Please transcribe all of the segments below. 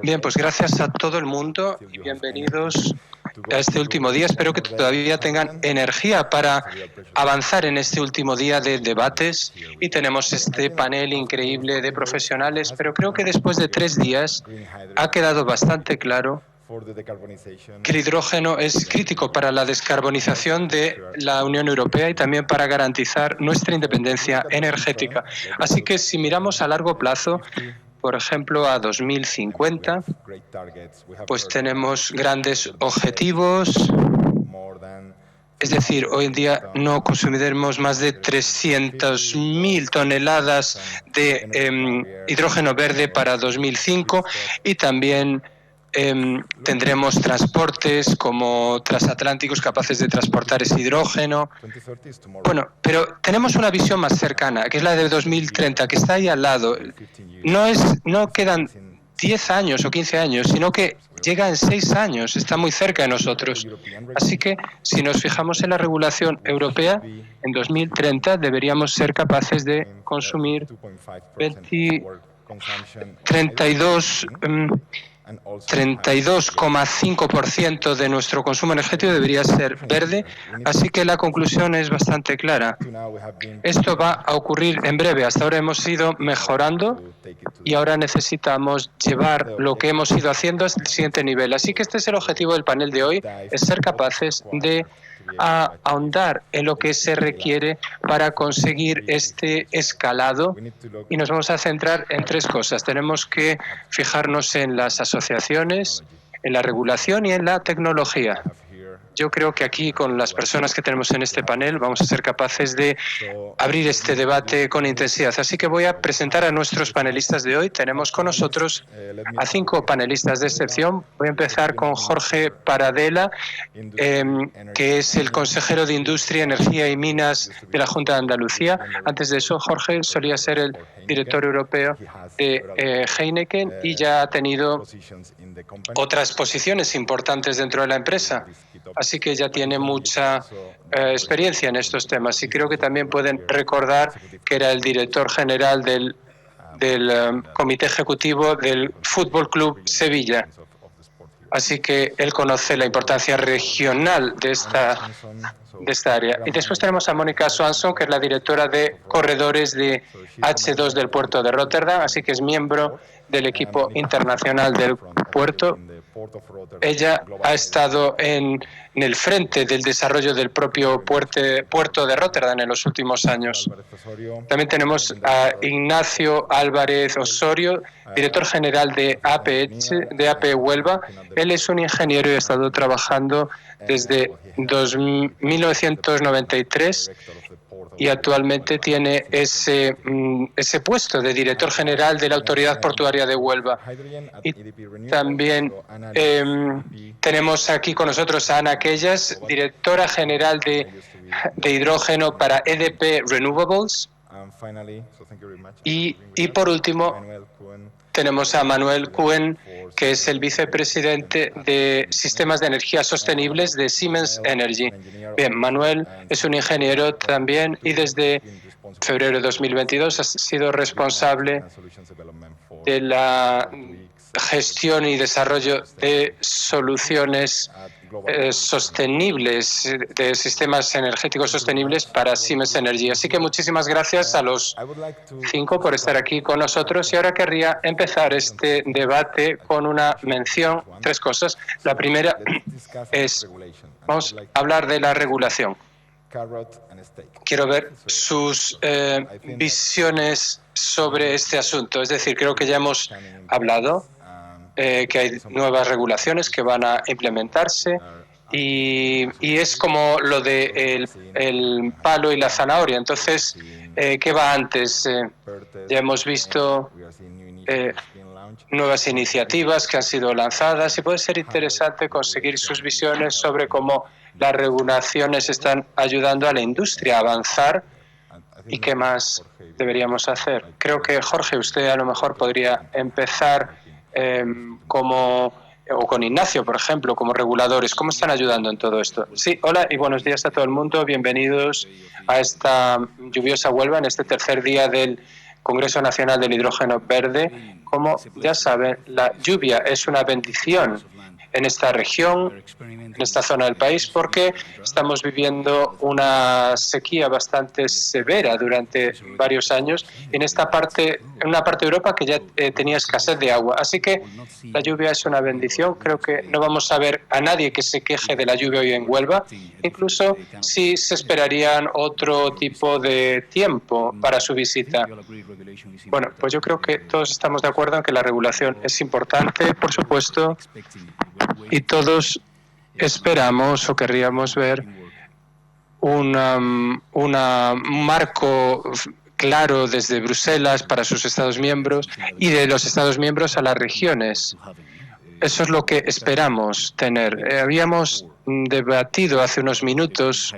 Bien, pues gracias a todo el mundo y bienvenidos a este último día. Espero que todavía tengan energía para avanzar en este último día de debates y tenemos este panel increíble de profesionales, pero creo que después de 3 días ha quedado bastante claro que el hidrógeno es crítico para la descarbonización de la Unión Europea y también para garantizar nuestra independencia energética. Así que si miramos a largo plazo, por ejemplo, a 2050, pues tenemos grandes objetivos. Es decir, hoy en día no consumiremos más de 300.000 toneladas de hidrógeno verde para 2005 y también tendremos transportes como transatlánticos capaces de transportar ese hidrógeno. Bueno, pero tenemos una visión más cercana, que es la de 2030, que está ahí al lado. No quedan 10 años o 15 años, sino que llega en 6 años, está muy cerca de nosotros. Así que si nos fijamos en la regulación europea, en 2030 deberíamos ser capaces de consumir 32,5% de nuestro consumo energético debería ser verde, así que la conclusión es bastante clara. Esto va a ocurrir en breve. Hasta ahora hemos ido mejorando y ahora necesitamos llevar lo que hemos ido haciendo hasta el siguiente nivel. Así que este es el objetivo del panel de hoy, es ser capaces de ahondar en lo que se requiere para conseguir este escalado y nos vamos a centrar en 3 cosas. Tenemos que fijarnos en las asociaciones, en la regulación y en la tecnología. Yo creo que aquí, con las personas que tenemos en este panel, vamos a ser capaces de abrir este debate con intensidad. Así que voy a presentar a nuestros panelistas de hoy. Tenemos con nosotros a 5 panelistas de excepción. Voy a empezar con Jorge Paradela, que es el consejero de Industria, Energía y Minas de la Junta de Andalucía. Antes de eso, Jorge solía ser el director europeo de Heineken y ya ha tenido otras posiciones importantes dentro de la empresa. Así que ya tiene mucha experiencia en estos temas y creo que también pueden recordar que era el director general del Comité Ejecutivo del Fútbol Club Sevilla. Así que él conoce la importancia regional de esta área. Y después tenemos a Mónica Swanson, que es la directora de corredores de H2 del puerto de Rotterdam, así que es miembro del equipo internacional del puerto. Ella ha estado en el frente del desarrollo del propio puerto de Rotterdam en los últimos años. También tenemos a Ignacio Álvarez Osorio, director general de AP Huelva. Él es un ingeniero y ha estado trabajando desde 1993 y actualmente tiene ese puesto de director general de la Autoridad Portuaria de Huelva. Y también tenemos aquí con nosotros a Ana Quellas, directora general de hidrógeno para EDP Renewables. Y por último, tenemos a Manuel Cuen, que es el vicepresidente de Sistemas de Energía Sostenibles de Siemens Energy. Bien, Manuel es un ingeniero también y desde febrero de 2022 ha sido responsable de la gestión y desarrollo de soluciones sostenibles, de sistemas energéticos sostenibles para Siemens Energy. Así que muchísimas gracias a los 5 por estar aquí con nosotros y ahora querría empezar este debate con una mención, 3 cosas. La primera es, vamos a hablar de la regulación. Quiero ver sus visiones sobre este asunto. Es decir, creo que ya hemos hablado que hay nuevas regulaciones que van a implementarse y es como lo de el palo y la zanahoria. Entonces, ¿qué va antes? Ya hemos visto nuevas iniciativas que han sido lanzadas y puede ser interesante conseguir sus visiones sobre cómo las regulaciones están ayudando a la industria a avanzar y qué más deberíamos hacer. Creo que, Jorge, usted a lo mejor podría empezar o con Ignacio, por ejemplo, como reguladores. ¿Cómo están ayudando en todo esto? Sí, hola y buenos días a todo el mundo. Bienvenidos a esta lluviosa Huelva, en este tercer día del Congreso Nacional del Hidrógeno Verde. Como ya saben, la lluvia es una bendición en esta región, en esta zona del país, porque estamos viviendo una sequía bastante severa durante varios años en una parte de Europa que ya tenía escasez de agua. Así que la lluvia es una bendición. Creo que no vamos a ver a nadie que se queje de la lluvia hoy en Huelva, incluso si se esperarían otro tipo de tiempo para su visita. Bueno, pues yo creo que todos estamos de acuerdo en que la regulación es importante, por supuesto, y todos esperamos o querríamos ver un marco claro desde Bruselas para sus Estados miembros y de los Estados miembros a las regiones. Eso es lo que esperamos tener. Habíamos debatido hace unos minutos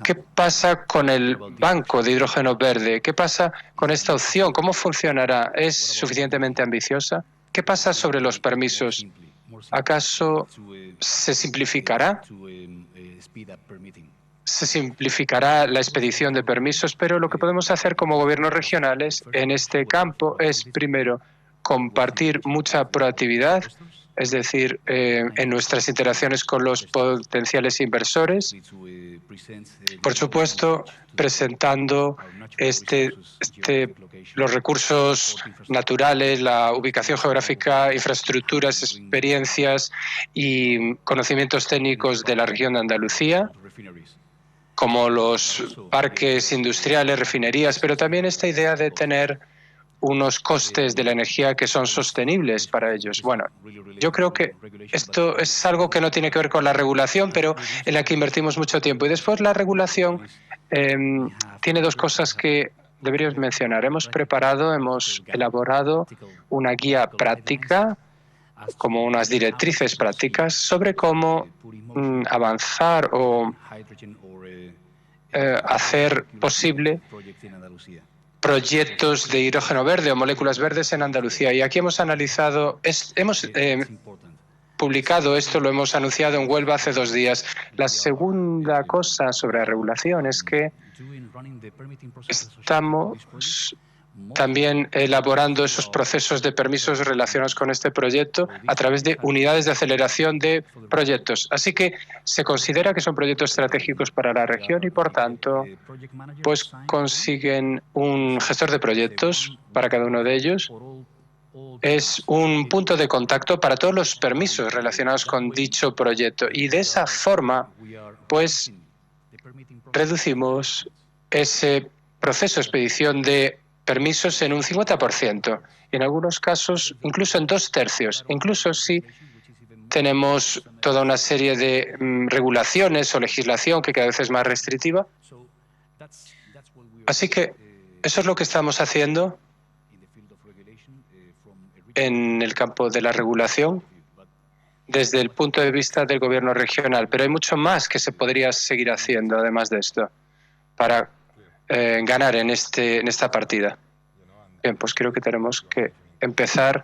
qué pasa con el banco de hidrógeno verde, qué pasa con esta opción, cómo funcionará, ¿es suficientemente ambiciosa? ¿Qué pasa sobre los permisos? ¿Acaso se simplificará? Se simplificará la expedición de permisos, pero lo que podemos hacer como gobiernos regionales en este campo es, primero, compartir mucha proactividad, es decir, en nuestras interacciones con los potenciales inversores, por supuesto, presentando los recursos naturales, la ubicación geográfica, infraestructuras, experiencias y conocimientos técnicos de la región de Andalucía, como los parques industriales, refinerías, pero también esta idea de tener unos costes de la energía que son sostenibles para ellos. Bueno, yo creo que esto es algo que no tiene que ver con la regulación, pero en la que invertimos mucho tiempo. Y después la regulación tiene dos cosas que deberíamos mencionar. Hemos elaborado una guía práctica, como unas directrices prácticas, sobre cómo avanzar o hacer posible proyectos de hidrógeno verde o moléculas verdes en Andalucía. Y aquí hemos publicado esto, lo hemos anunciado en Huelva hace 2 días. La segunda cosa sobre la regulación es que estamos también elaborando esos procesos de permisos relacionados con este proyecto a través de unidades de aceleración de proyectos. Así que se considera que son proyectos estratégicos para la región y, por tanto, pues consiguen un gestor de proyectos para cada uno de ellos. Es un punto de contacto para todos los permisos relacionados con dicho proyecto. Y de esa forma, pues, reducimos ese proceso de expedición de permisos en un 50%, y en algunos casos incluso en 2/3, incluso si tenemos toda una serie de regulaciones o legislación que cada vez es más restrictiva. Así que eso es lo que estamos haciendo en el campo de la regulación desde el punto de vista del gobierno regional, pero hay mucho más que se podría seguir haciendo además de esto para ganar en esta partida. Bien, pues creo que tenemos que empezar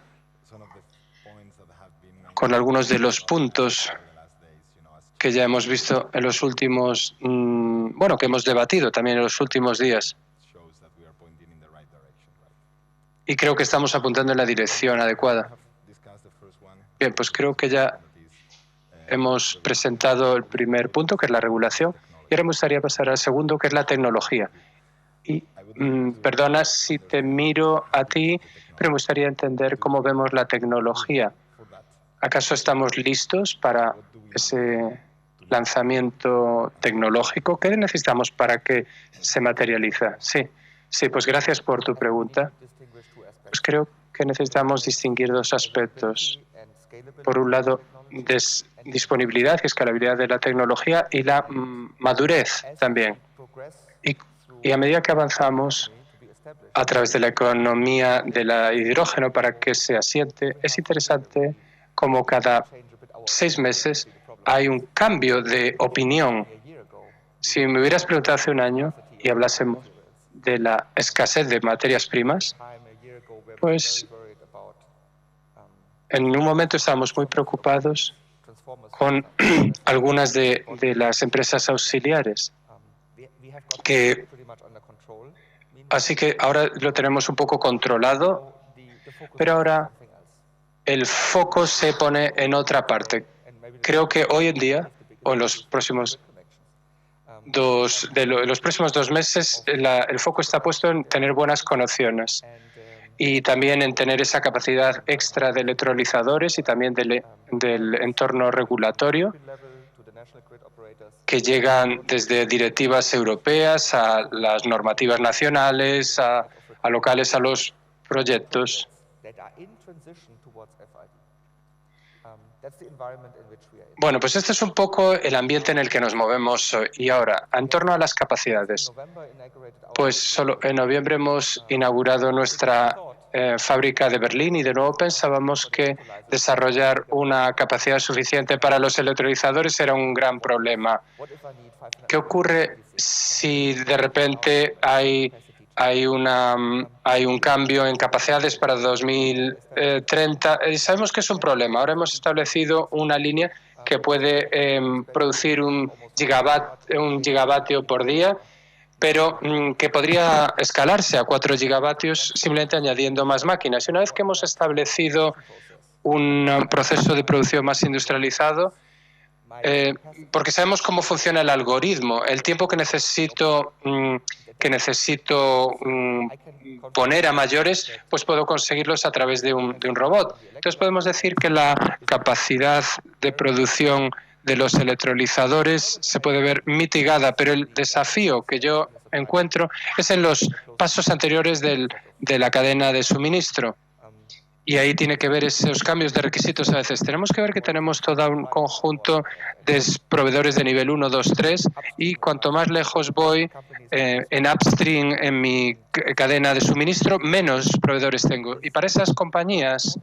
con algunos de los puntos que ya hemos visto en los últimos, que hemos debatido también en los últimos días. Y creo que estamos apuntando en la dirección adecuada. Bien, pues creo que ya hemos presentado el primer punto, que es la regulación, y ahora me gustaría pasar al segundo, que es la tecnología. Y perdona si te miro a ti, pero me gustaría entender cómo vemos la tecnología. ¿Acaso estamos listos para ese lanzamiento tecnológico? ¿Qué necesitamos para que se materialice? Sí, pues gracias por tu pregunta. Pues creo que necesitamos distinguir 2 aspectos. Por un lado, disponibilidad y escalabilidad de la tecnología y la madurez también. Y a medida que avanzamos, a través de la economía del hidrógeno para que se asiente. Es interesante como cada 6 meses hay un cambio de opinión. Si me hubieras preguntado hace un año y hablásemos de la escasez de materias primas, pues en un momento estábamos muy preocupados con algunas de las empresas auxiliares. Así que ahora lo tenemos un poco controlado, pero ahora el foco se pone en otra parte. Creo que hoy en día, o en los próximos los próximos 2 meses, el foco está puesto en tener buenas conexiones y también en tener esa capacidad extra de electrolizadores y también del entorno regulatorio que llegan desde directivas europeas a las normativas nacionales, a locales, a los proyectos. Bueno, pues este es un poco el ambiente en el que nos movemos hoy. Y ahora, en torno a las capacidades, pues solo en noviembre hemos inaugurado nuestra fábrica de Berlín y de nuevo pensábamos que desarrollar una capacidad suficiente para los electrolizadores era un gran problema. ¿Qué ocurre si de repente hay un cambio en capacidades para 2030? Sabemos que es un problema. Ahora hemos establecido una línea que puede producir un gigavatio por día, pero que podría escalarse a 4 gigavatios simplemente añadiendo más máquinas. Y una vez que hemos establecido un proceso de producción más industrializado, porque sabemos cómo funciona el algoritmo, el tiempo que necesito poner a mayores, pues puedo conseguirlos a través de un robot. Entonces podemos decir que la capacidad de producción de los electrolizadores se puede ver mitigada, pero el desafío que yo encuentro es en los pasos anteriores de la cadena de suministro. Y ahí tiene que ver esos cambios de requisitos a veces. Tenemos que ver que tenemos todo un conjunto de proveedores de nivel 1, 2, 3 y cuanto más lejos voy en upstream en mi cadena de suministro, menos proveedores tengo. Y para esas compañías,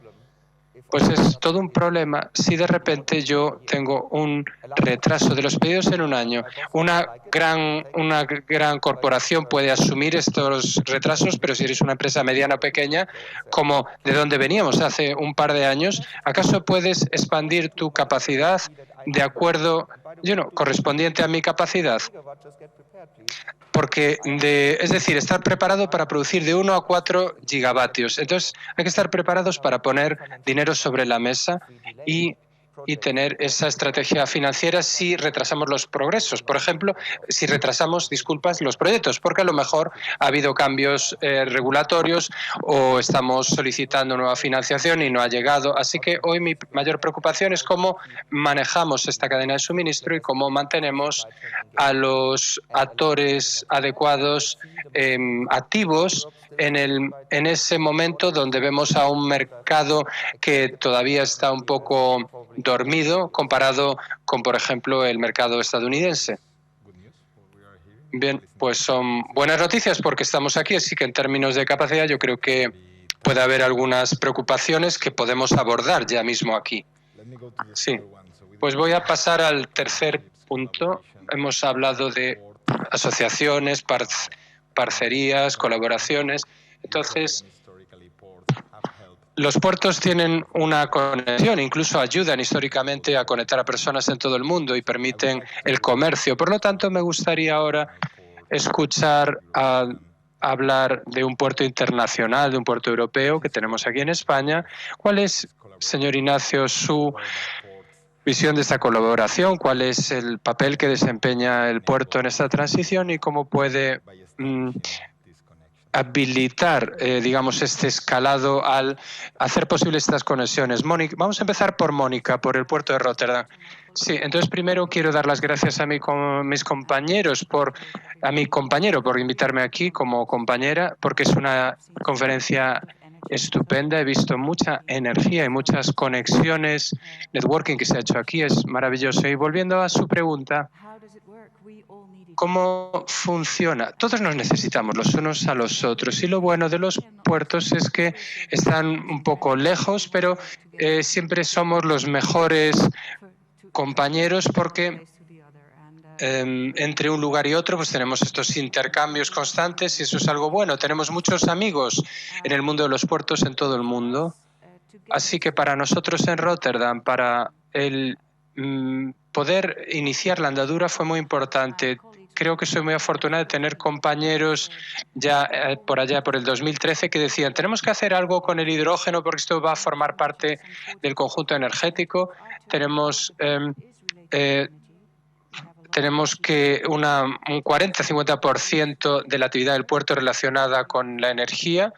pues es todo un problema si de repente yo tengo un retraso de los pedidos en un año. Una gran corporación puede asumir estos retrasos, pero si eres una empresa mediana o pequeña, como de donde veníamos hace un par de años, ¿acaso puedes expandir tu capacidad de acuerdo, correspondiente a mi capacidad? Porque, es decir, estar preparado para producir de 1 a 4 gigavatios. Entonces, hay que estar preparados para poner dinero sobre la mesa y tener esa estrategia financiera si retrasamos los progresos. Por ejemplo, si retrasamos, los proyectos, porque a lo mejor ha habido cambios regulatorios o estamos solicitando nueva financiación y no ha llegado. Así que hoy mi mayor preocupación es cómo manejamos esta cadena de suministro y cómo mantenemos a los actores adecuados activos en ese momento donde vemos a un mercado que todavía está un poco dormido comparado con, por ejemplo, el mercado estadounidense. Bien, pues son buenas noticias porque estamos aquí, así que en términos de capacidad yo creo que puede haber algunas preocupaciones que podemos abordar ya mismo aquí. Sí, pues voy a pasar al tercer punto. Hemos hablado de asociaciones, parcerías, colaboraciones. Entonces, los puertos tienen una conexión, incluso ayudan históricamente a conectar a personas en todo el mundo y permiten el comercio. Por lo tanto, me gustaría ahora escuchar hablar de un puerto internacional, de un puerto europeo que tenemos aquí en España. ¿Cuál es, señor Ignacio, su visión de esta colaboración? ¿Cuál es el papel que desempeña el puerto en esta transición y cómo puede habilitar, digamos, este escalado al hacer posibles estas conexiones? Mónica, vamos a empezar por Mónica, por el puerto de Rotterdam. Sí, entonces primero quiero dar las gracias a mis compañeros, a mi compañero por invitarme aquí como compañera, porque es una conferencia estupenda. He visto mucha energía y muchas conexiones, networking que se ha hecho aquí, es maravilloso. Y volviendo a su pregunta, ¿cómo funciona? Todos nos necesitamos los unos a los otros y lo bueno de los puertos es que están un poco lejos, pero siempre somos los mejores compañeros porque entre un lugar y otro pues tenemos estos intercambios constantes y eso es algo bueno. Tenemos muchos amigos en el mundo de los puertos en todo el mundo. Así que para nosotros en Rotterdam, para el poder iniciar la andadura fue muy importante. Creo que soy muy afortunada de tener compañeros ya por allá, por el 2013, que decían, tenemos que hacer algo con el hidrógeno porque esto va a formar parte del conjunto energético. Tenemos que un 40-50% de la actividad del puerto relacionada con la energía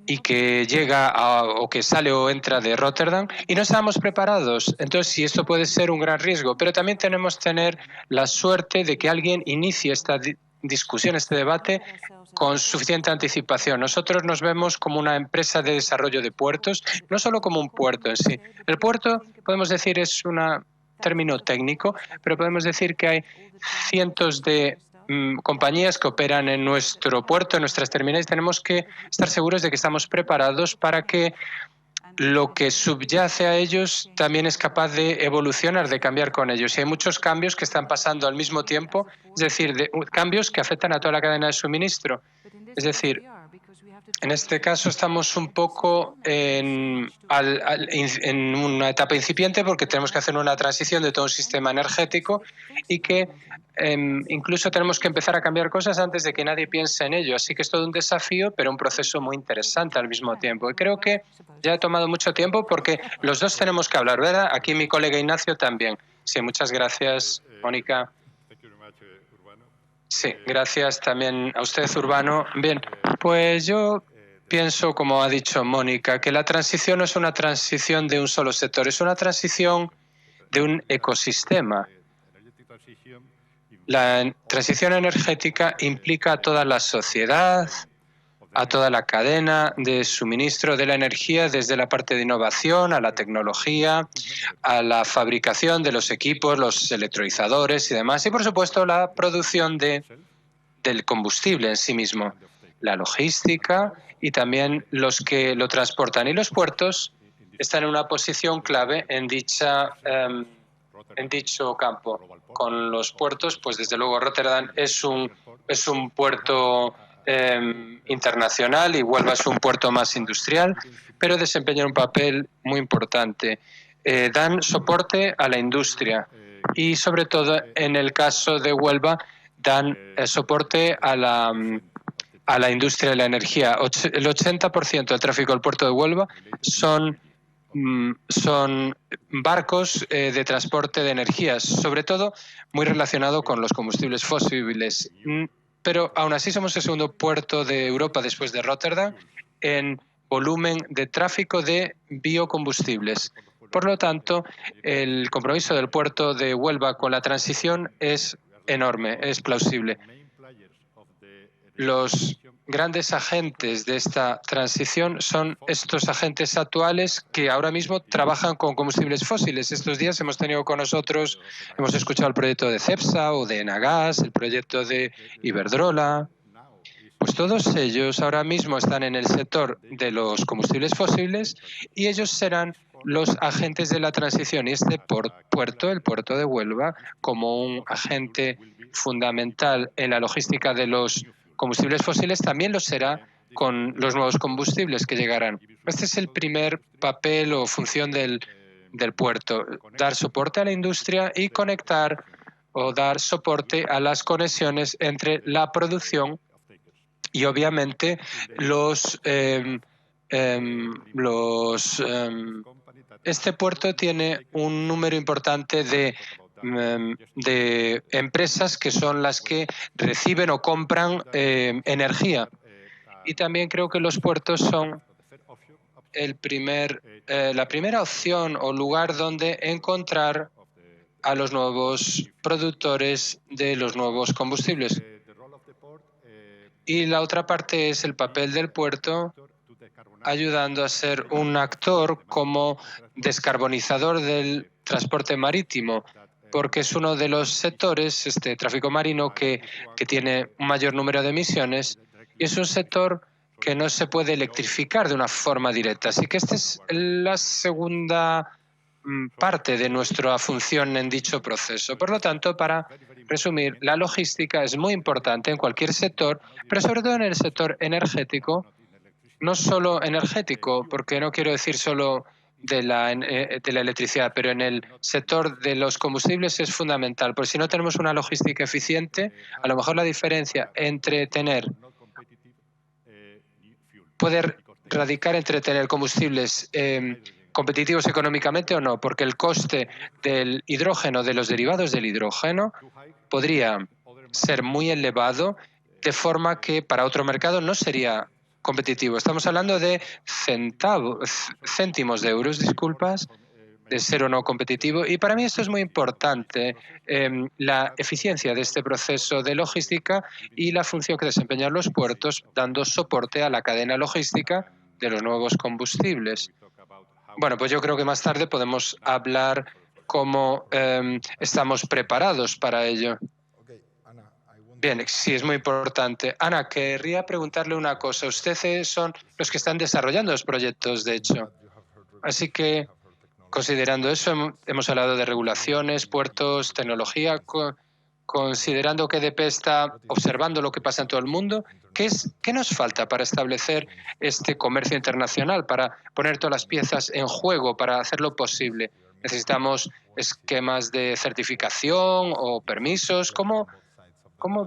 y que llega o que sale o entra de Rotterdam y no estábamos preparados. Entonces, sí, esto puede ser un gran riesgo, pero también tenemos que tener la suerte de que alguien inicie esta discusión, este debate, con suficiente anticipación. Nosotros nos vemos como una empresa de desarrollo de puertos, no solo como un puerto en sí. El puerto, podemos decir, es un término técnico, pero podemos decir que hay cientos de compañías que operan en nuestro puerto, en nuestras terminales. Tenemos que estar seguros de que estamos preparados para que lo que subyace a ellos también es capaz de evolucionar, de cambiar con ellos. Y hay muchos cambios que están pasando al mismo tiempo, es decir, cambios que afectan a toda la cadena de suministro. Es decir, en este caso estamos un poco en una etapa incipiente porque tenemos que hacer una transición de todo un sistema energético y que incluso tenemos que empezar a cambiar cosas antes de que nadie piense en ello. Así que es todo un desafío, pero un proceso muy interesante al mismo tiempo. Y creo que ya he tomado mucho tiempo porque los dos tenemos que hablar, ¿verdad? Aquí mi colega Ignacio también. Sí, muchas gracias, Mónica. Sí, gracias también a usted, Urbano. Bien, pues yo pienso, como ha dicho Mónica, que la transición no es una transición de un solo sector, es una transición de un ecosistema. La transición energética implica a toda la sociedad, a toda la cadena de suministro de la energía, desde la parte de innovación, a la tecnología, a la fabricación de los equipos, los electrolizadores y demás, y por supuesto la producción del combustible en sí mismo, la logística y también los que lo transportan. Y los puertos están en una posición clave en dicho campo. Con los puertos, pues desde luego Rotterdam es un puerto internacional y Huelva es un puerto más industrial, pero desempeñan un papel muy importante. Dan soporte a la industria y sobre todo en el caso de Huelva dan soporte a la industria de la energía. El 80% del tráfico del puerto de Huelva son barcos de transporte de energías, sobre todo muy relacionado con los combustibles fósiles. Pero aún así somos el segundo puerto de Europa después de Rotterdam en volumen de tráfico de biocombustibles. Por lo tanto, el compromiso del puerto de Huelva con la transición es enorme, es plausible. Los grandes agentes de esta transición son estos agentes actuales que ahora mismo trabajan con combustibles fósiles. Estos días hemos tenido con nosotros, hemos escuchado el proyecto de Cepsa o de Enagas, el proyecto de Iberdrola. Pues todos ellos ahora mismo están en el sector de los combustibles fósiles y ellos serán los agentes de la transición. Y este puerto, el puerto de Huelva, como un agente fundamental en la logística de los combustibles fósiles, también lo será con los nuevos combustibles que llegarán. Este es el primer papel o función del puerto, dar soporte a la industria y conectar o dar soporte a las conexiones entre la producción y obviamente este puerto tiene un número importante de empresas que son las que reciben o compran energía. Y también creo que los puertos son la primera opción o lugar donde encontrar a los nuevos productores de los nuevos combustibles. Y la otra parte es el papel del puerto ayudando a ser un actor como descarbonizador del transporte marítimo, porque es uno de los sectores, este tráfico marino, que tiene un mayor número de emisiones y es un sector que no se puede electrificar de una forma directa. Así que esta es la segunda parte de nuestra función en dicho proceso. Por lo tanto, para resumir, la logística es muy importante en cualquier sector, pero sobre todo en el sector energético, no solo energético, porque no quiero decir solo de la electricidad, pero en el sector de los combustibles es fundamental, porque si no tenemos una logística eficiente, a lo mejor la diferencia entre poder radicar entre tener combustibles competitivos económicamente o no, porque el coste del hidrógeno, de los derivados del hidrógeno, podría ser muy elevado, de forma que para otro mercado no sería competitivo. Estamos hablando de céntimos de euros, disculpas, de ser o no competitivo. Y para mí esto es muy importante, la eficiencia de este proceso de logística y la función que desempeñan los puertos, dando soporte a la cadena logística de los nuevos combustibles. Bueno, pues yo creo que más tarde podemos hablar cómo estamos preparados para ello. Bien, sí, es muy importante. Ana, querría preguntarle una cosa. Ustedes son los que están desarrollando los proyectos, de hecho. Así que, considerando eso, hemos hablado de regulaciones, puertos, tecnología. Considerando que EDP está observando lo que pasa en todo el mundo, ¿qué nos falta para establecer este comercio internacional, para poner todas las piezas en juego, para hacerlo posible? ¿Necesitamos esquemas de certificación o permisos? ¿Cómo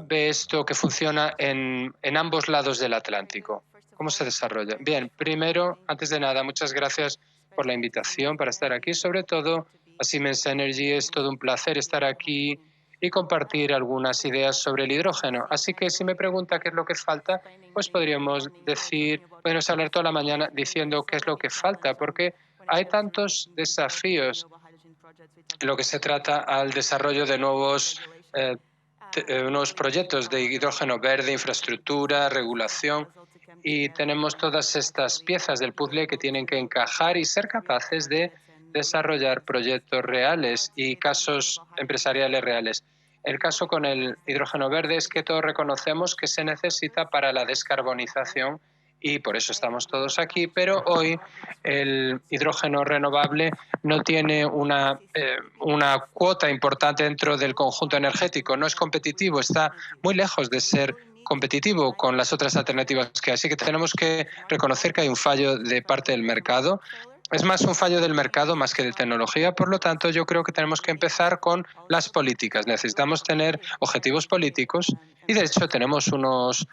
ve esto que funciona en ambos lados del Atlántico? ¿Cómo se desarrolla? Bien, primero, antes de nada, muchas gracias por la invitación para estar aquí. Sobre todo, a Siemens Energy es todo un placer estar aquí y compartir algunas ideas sobre el hidrógeno. Así que si me pregunta qué es lo que falta, pues podríamos hablar toda la mañana diciendo qué es lo que falta, porque hay tantos desafíos en lo que se trata al desarrollo de nuevos proyectos de hidrógeno verde, infraestructura, regulación, y tenemos todas estas piezas del puzzle que tienen que encajar y ser capaces de desarrollar proyectos reales y casos empresariales reales. El caso con el hidrógeno verde es que todos reconocemos que se necesita para la descarbonización y por eso estamos todos aquí, pero hoy el hidrógeno renovable no tiene una cuota importante dentro del conjunto energético, no es competitivo, está muy lejos de ser competitivo con las otras alternativas que hay. Así que tenemos que reconocer que hay un fallo de parte del mercado. Es más un fallo del mercado más que de tecnología. Por lo tanto, yo creo que tenemos que empezar con las políticas. Necesitamos tener objetivos políticos y, de hecho, tenemos unos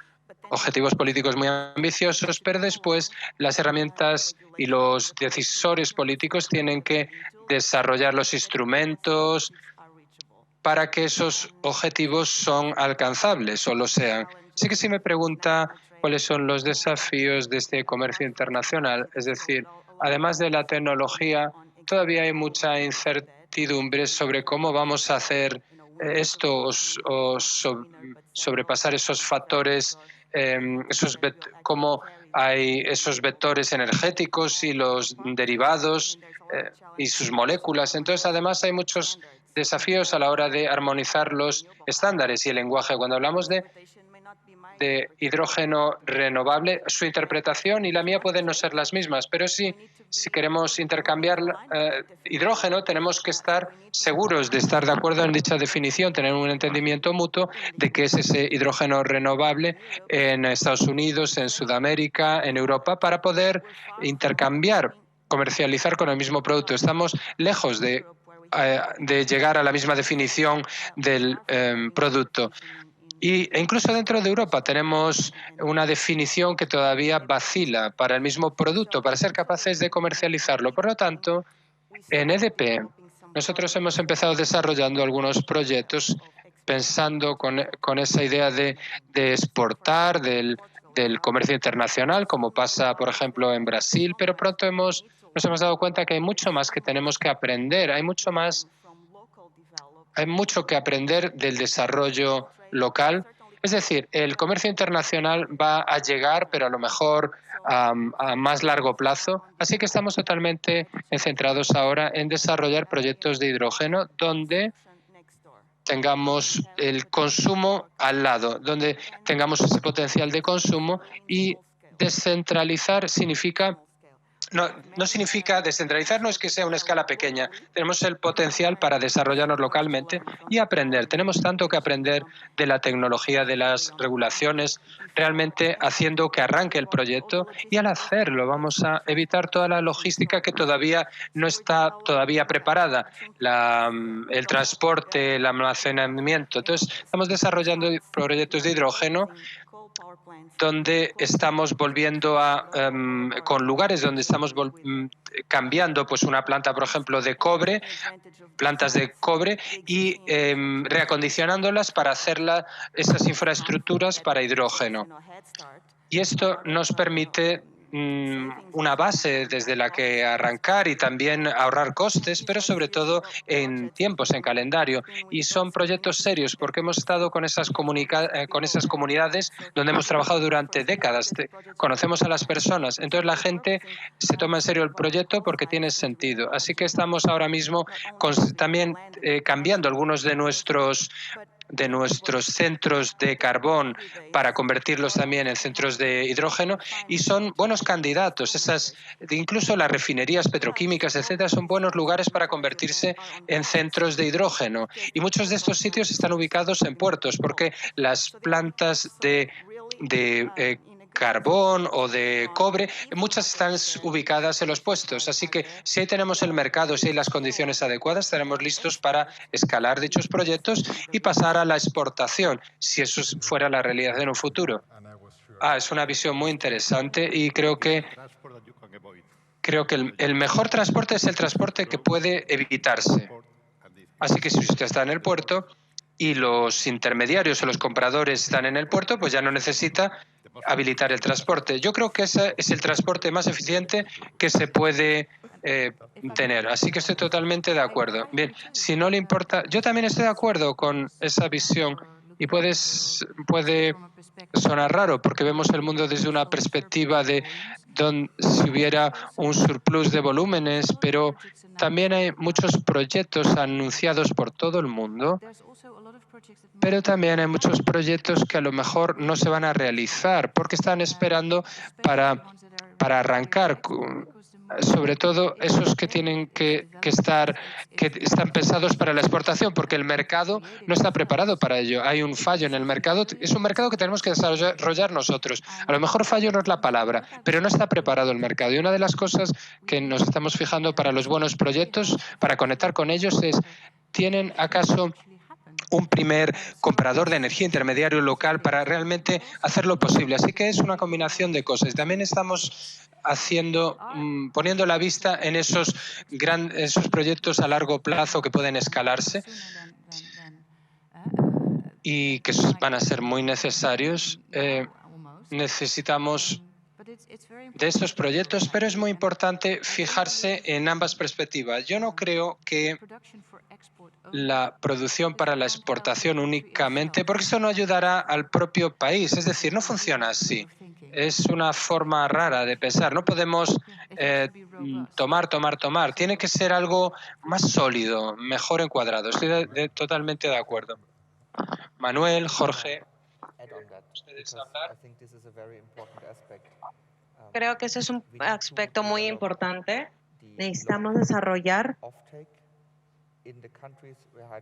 objetivos políticos muy ambiciosos, pero después las herramientas y los decisores políticos tienen que desarrollar los instrumentos para que esos objetivos son alcanzables o lo sean. Así que si me pregunta cuáles son los desafíos de este comercio internacional, es decir, además de la tecnología, todavía hay mucha incertidumbre sobre cómo vamos a hacer esto o sobrepasar esos factores, cómo hay esos vectores energéticos y los derivados y sus moléculas. Entonces, además, hay muchos desafíos a la hora de armonizar los estándares y el lenguaje. Cuando hablamos de hidrógeno renovable, su interpretación y la mía pueden no ser las mismas, pero si queremos intercambiar hidrógeno, tenemos que estar seguros de estar de acuerdo en dicha definición, tener un entendimiento mutuo de qué es ese hidrógeno renovable en Estados Unidos, en Sudamérica, en Europa, para poder intercambiar, comercializar con el mismo producto. Estamos lejos de llegar a la misma definición del producto. E incluso dentro de Europa tenemos una definición que todavía vacila para el mismo producto, para ser capaces de comercializarlo. Por lo tanto, en EDP nosotros hemos empezado desarrollando algunos proyectos pensando con esa idea de exportar del comercio internacional, como pasa, por ejemplo, en Brasil, pero pronto nos hemos dado cuenta que hay mucho más que tenemos que aprender, hay mucho que aprender del desarrollo local Es decir, el comercio internacional va a llegar, pero a lo mejor a más largo plazo. Así que estamos totalmente centrados ahora en desarrollar proyectos de hidrógeno donde tengamos el consumo al lado, donde tengamos ese potencial de consumo, y descentralizar significa no significa descentralizar, no es que sea una escala pequeña. Tenemos el potencial para desarrollarnos localmente y aprender. Tenemos tanto que aprender de la tecnología, de las regulaciones, realmente haciendo que arranque el proyecto, y al hacerlo vamos a evitar toda la logística que todavía no está todavía preparada, el transporte, el almacenamiento. Entonces, estamos desarrollando proyectos de hidrógeno donde estamos volviendo con lugares donde estamos cambiando pues una planta, por ejemplo, de cobre, plantas de cobre, y reacondicionándolas para hacer esas infraestructuras para hidrógeno. Y esto nos permite una base desde la que arrancar y también ahorrar costes, pero sobre todo en tiempos, en calendario. Y son proyectos serios porque hemos estado con esas comunidades donde hemos trabajado durante décadas. Conocemos a las personas. Entonces la gente se toma en serio el proyecto porque tiene sentido. Así que estamos ahora mismo también cambiando algunos de nuestros centros de carbón para convertirlos también en centros de hidrógeno, y son buenos candidatos. Incluso las refinerías petroquímicas, etcétera, son buenos lugares para convertirse en centros de hidrógeno. Y muchos de estos sitios están ubicados en puertos, porque las plantas de carbón o de cobre, muchas están ubicadas en los puestos. Así que si ahí tenemos el mercado, si hay las condiciones adecuadas, estaremos listos para escalar dichos proyectos y pasar a la exportación, si eso fuera la realidad en un futuro. Es una visión muy interesante, y creo que el mejor transporte es el transporte que puede evitarse. Así que si usted está en el puerto y los intermediarios o los compradores están en el puerto, pues ya no necesita habilitar el transporte. Yo creo que ese es el transporte más eficiente que se puede tener. Así que estoy totalmente de acuerdo. Bien, si no le importa, yo también estoy de acuerdo con esa visión, y puede sonar raro porque vemos el mundo desde una perspectiva de donde si hubiera un surplus de volúmenes, pero también hay muchos proyectos anunciados por todo el mundo, pero también hay muchos proyectos que a lo mejor no se van a realizar porque están esperando para arrancar, sobre todo esos que tienen que están pensados para la exportación, porque el mercado no está preparado para ello. Hay un fallo en el mercado, es un mercado que tenemos que desarrollar nosotros. A lo mejor fallo no es la palabra, pero no está preparado el mercado. Y una de las cosas que nos estamos fijando para los buenos proyectos, para conectar con ellos, es: ¿tienen acaso un primer comprador de energía intermediario local para realmente hacerlo posible? Así que es una combinación de cosas. También estamos poniendo la vista en esos proyectos a largo plazo que pueden escalarse y que van a ser muy necesarios. Necesitamos de estos proyectos, pero es muy importante fijarse en ambas perspectivas. Yo no creo que la producción para la exportación únicamente, porque esto no ayudará al propio país. Es decir, no funciona así. Es una forma rara de pensar. No podemos tomar. Tiene que ser algo más sólido, mejor encuadrado. Estoy totalmente de acuerdo. Manuel, Jorge, ¿ustedes hablar? Creo que ese es un aspecto muy importante. Necesitamos desarrollar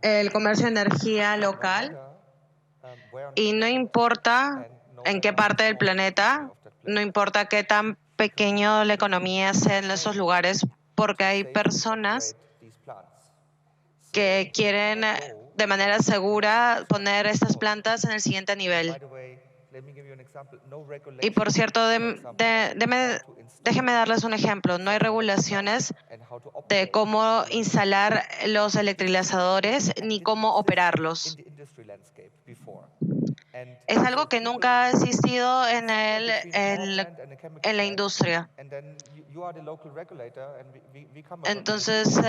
el comercio de energía local, y no importa en qué parte del planeta, no importa qué tan pequeño la economía sea en esos lugares, porque hay personas que quieren de manera segura poner estas plantas en el siguiente nivel. Y por cierto, déjenme darles un ejemplo. No hay regulaciones de cómo instalar los electrolizadores ni cómo operarlos. Es algo que nunca ha existido en la industria. Entonces,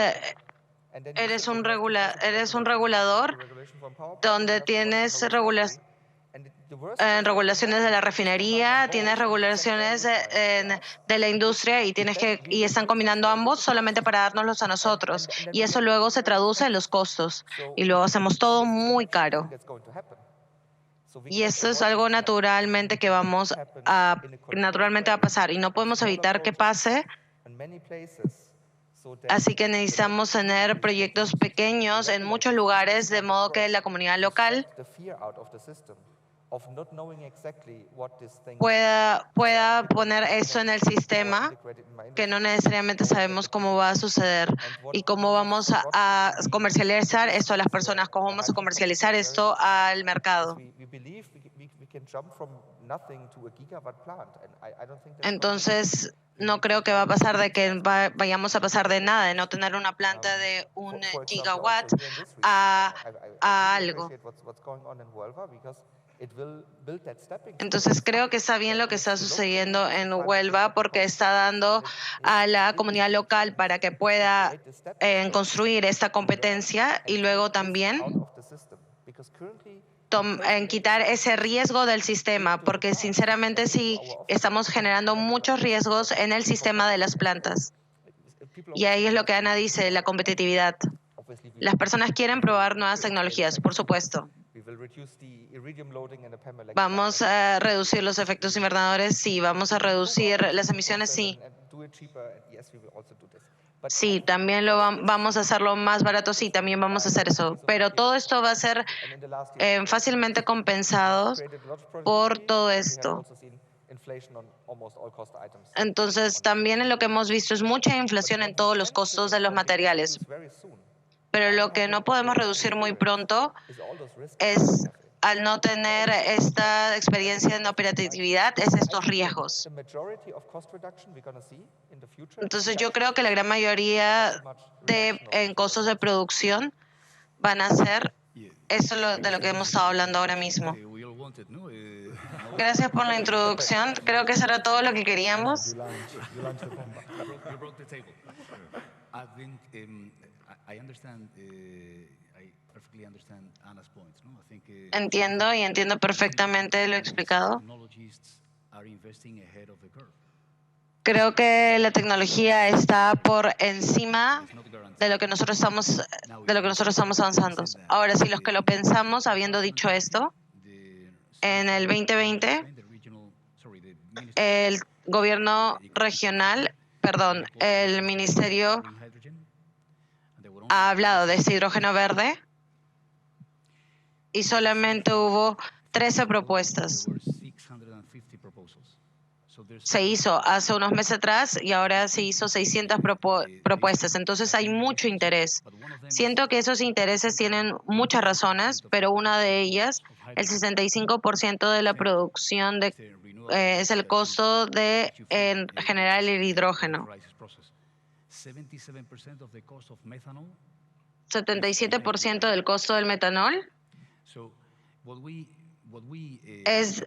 eres un regulador donde tienes regulaciones regulaciones de la refinería, tienes regulaciones de la industria y están combinando ambos solamente para dárnoslos a nosotros. Y eso luego se traduce en los costos y luego hacemos todo muy caro. Y eso es algo naturalmente naturalmente va a pasar y no podemos evitar que pase. Así que necesitamos tener proyectos pequeños en muchos lugares, de modo que la comunidad local pueda poner eso en el sistema, que no necesariamente sabemos cómo va a suceder y cómo vamos a comercializar esto a las personas, cómo vamos a comercializar esto al mercado. Entonces, no creo que va a pasar de que vayamos a pasar de nada, de no tener una planta de 1 gigawatt a algo. Entonces creo que está bien lo que está sucediendo en Huelva porque está dando a la comunidad local para que pueda construir esta competencia y luego también en quitar ese riesgo del sistema, porque sinceramente sí estamos generando muchos riesgos en el sistema de las plantas. Y ahí es lo que Ana dice, la competitividad. Las personas quieren probar nuevas tecnologías, por supuesto. ¿Vamos a reducir los efectos invernadores? Sí. ¿Vamos a reducir las emisiones? Sí. Sí, también vamos a hacerlo más barato, sí, también vamos a hacer eso. Pero todo esto va a ser fácilmente compensado por todo esto. Entonces, también en lo que hemos visto es mucha inflación en todos los costos de los materiales. Pero lo que no podemos reducir muy pronto es, al no tener esta experiencia en operatividad, es estos riesgos. Entonces yo creo que la gran mayoría en costos de producción van a ser eso de lo que hemos estado hablando ahora mismo. Gracias por la introducción. Creo que eso era todo lo que queríamos. Entiendo y entiendo perfectamente lo explicado. Creo que la tecnología está por encima de lo que nosotros estamos avanzando. Ahora, si los que lo pensamos, habiendo dicho esto, en el 2020, el gobierno regional, el ministerio ha hablado de este hidrógeno verde y solamente hubo 13 propuestas. Se hizo hace unos meses atrás y ahora se hizo 600 propuestas. Entonces hay mucho interés. Siento que esos intereses tienen muchas razones, pero una de ellas, el 65% de la producción es el costo de generar el hidrógeno. 77% del costo del metanol es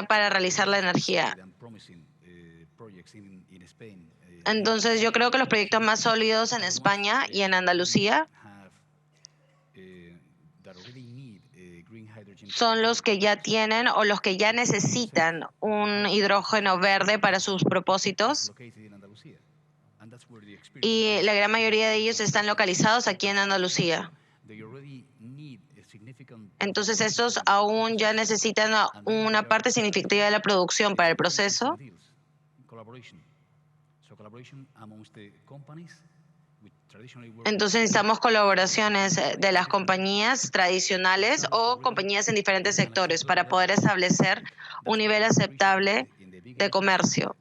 para realizar la energía. Entonces yo creo que los proyectos más sólidos en España y en Andalucía son los que ya tienen o los que ya necesitan un hidrógeno verde para sus propósitos. Y la gran mayoría de ellos están localizados aquí en Andalucía. Entonces estos aún ya necesitan una parte significativa de la producción para el proceso. Entonces necesitamos colaboraciones de las compañías tradicionales o compañías en diferentes sectores para poder establecer un nivel aceptable de comercio.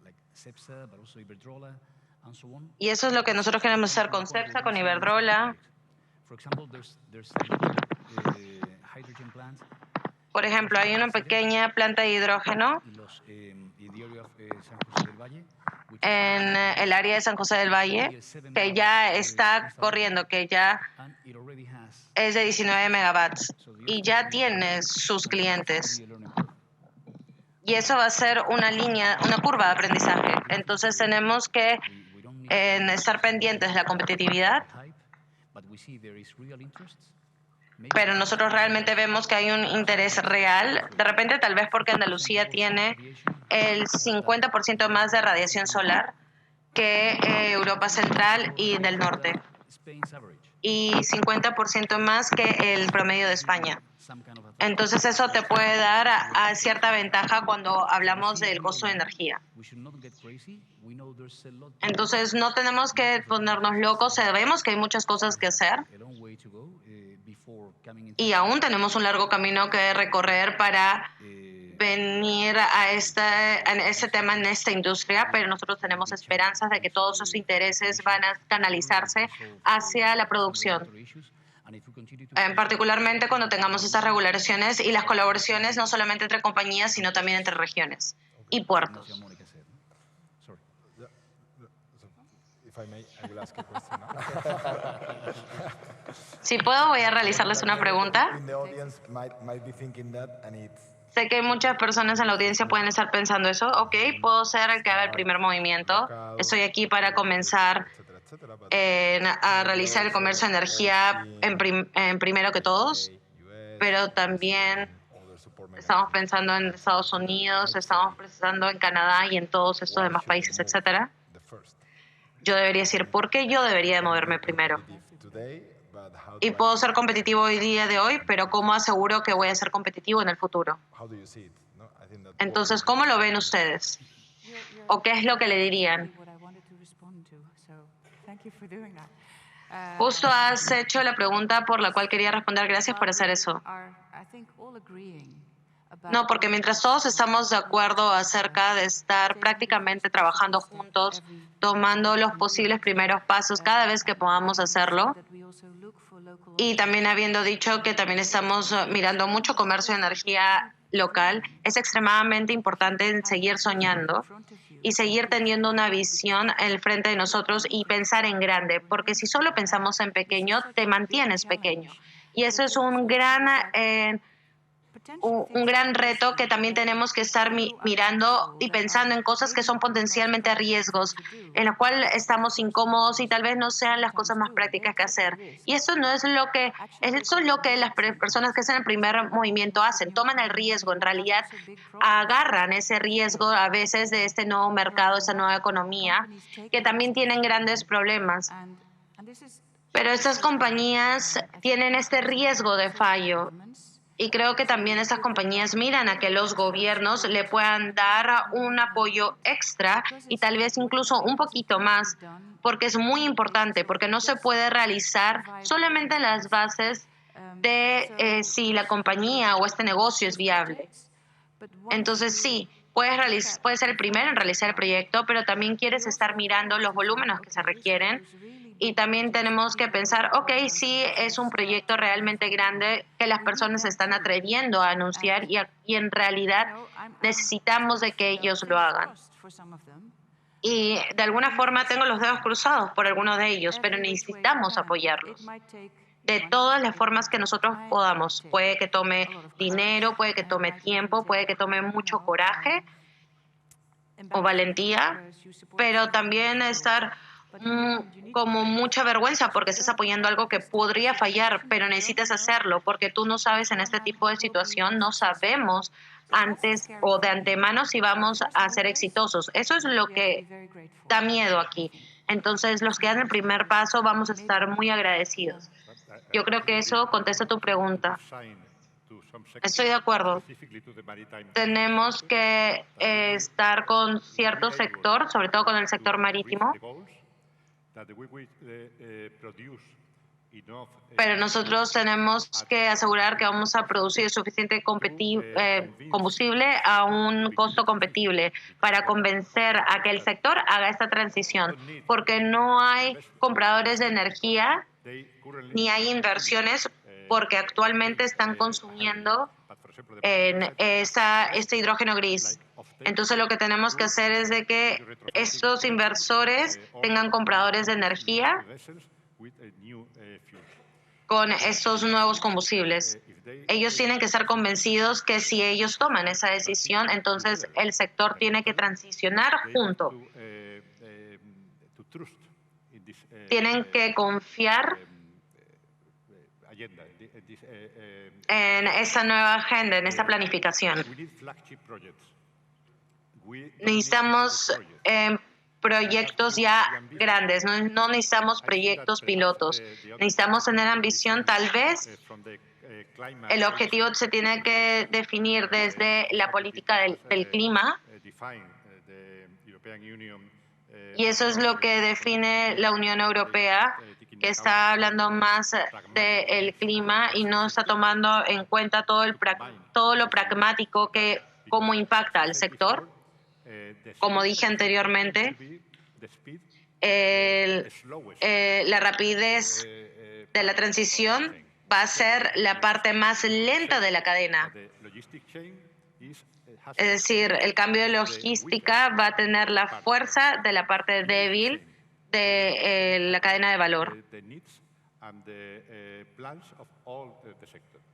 Y eso es lo que nosotros queremos hacer con Cepsa, con Iberdrola. Por ejemplo, hay una pequeña planta de hidrógeno en el área de San José del Valle que ya está corriendo, que ya es de 19 megawatts y ya tiene sus clientes. Y eso va a ser una curva de aprendizaje. Entonces tenemos que estar pendientes de la competitividad. pero nosotros realmente vemos que hay un interés real. De repente, tal vez porque Andalucía tiene el 50% más de radiación solar que Europa Central y del Norte, y 50% más que el promedio de España. Entonces eso te puede dar a cierta ventaja cuando hablamos del costo de energía. Entonces no tenemos que ponernos locos, sabemos que hay muchas cosas que hacer y aún tenemos un largo camino que recorrer para venir a este tema en esta industria, pero nosotros tenemos esperanzas de que todos esos intereses van a canalizarse hacia la producción. Particularmente cuando tengamos estas regulaciones y las colaboraciones no solamente entre compañías, sino también entre regiones y puertos. Si puedo, voy a realizarles una pregunta. Sé que muchas personas en la audiencia pueden estar pensando eso. Ok, puedo ser el que haga el primer movimiento. Estoy aquí para comenzar a realizar el comercio de energía en primero que todos, pero también estamos pensando en Estados Unidos, estamos pensando en Canadá y en todos estos demás países, etcétera. Yo debería decir, ¿por qué yo debería de moverme primero? Y puedo ser competitivo hoy día de hoy, pero ¿cómo aseguro que voy a ser competitivo en el futuro? Entonces, ¿cómo lo ven ustedes? ¿O qué es lo que le dirían? Justo has hecho la pregunta por la cual quería responder. Gracias por hacer eso. No, porque mientras todos estamos de acuerdo acerca de estar prácticamente trabajando juntos, tomando los posibles primeros pasos cada vez que podamos hacerlo, y también habiendo dicho que también estamos mirando mucho comercio de energía local, es extremadamente importante seguir soñando y seguir teniendo una visión en el frente de nosotros y pensar en grande, porque si solo pensamos en pequeño, te mantienes pequeño. Y eso es un gran reto que también tenemos que estar mirando y pensando en cosas que son potencialmente riesgos, en los cuales estamos incómodos y tal vez no sean las cosas más prácticas que hacer. Y eso no es eso es lo que las personas que hacen el primer movimiento hacen, toman el riesgo, en realidad agarran ese riesgo a veces de este nuevo mercado, esa nueva economía, que también tienen grandes problemas. Pero estas compañías tienen este riesgo de fallo. Y creo que también estas compañías miran a que los gobiernos le puedan dar un apoyo extra y tal vez incluso un poquito más, porque es muy importante, porque no se puede realizar solamente en las bases de si la compañía o este negocio es viable. Entonces sí, puedes ser el primero en realizar el proyecto, pero también quieres estar mirando los volúmenes que se requieren. Y también tenemos que pensar, ok, sí es un proyecto realmente grande que las personas se están atreviendo a anunciar y en realidad necesitamos de que ellos lo hagan. Y de alguna forma tengo los dedos cruzados por algunos de ellos, pero necesitamos apoyarlos de todas las formas que nosotros podamos. Puede que tome dinero, puede que tome tiempo, puede que tome mucho coraje o valentía, pero también estar como mucha vergüenza porque estás apoyando algo que podría fallar, pero necesitas hacerlo porque tú no sabes en este tipo de situación, no sabemos antes o de antemano si vamos a ser exitosos. Eso es lo que da miedo aquí. Entonces, los que dan el primer paso vamos a estar muy agradecidos. Yo creo que eso contesta tu pregunta. Estoy de acuerdo. Tenemos que estar con cierto sector, sobre todo con el sector marítimo, pero nosotros tenemos que asegurar que vamos a producir suficiente combustible a un costo competible para convencer a que el sector haga esta transición, porque no hay compradores de energía ni hay inversiones porque actualmente están consumiendo este hidrógeno gris. Entonces lo que tenemos que hacer es de que estos inversores tengan compradores de energía con estos nuevos combustibles. Ellos tienen que estar convencidos que si ellos toman esa decisión, entonces el sector tiene que transicionar junto. Tienen que confiar en esta nueva agenda, en esta planificación. Necesitamos proyectos ya grandes, no necesitamos proyectos pilotos. Necesitamos tener ambición. Tal vez el objetivo se tiene que definir desde la política del clima, y eso es lo que define la Unión Europea, que está hablando más del clima y no está tomando en cuenta todo lo pragmático que cómo impacta al sector. Como dije anteriormente, la rapidez de la transición va a ser la parte más lenta de la cadena. Es decir, el cambio de logística va a tener la fuerza de la parte débil de la cadena de valor.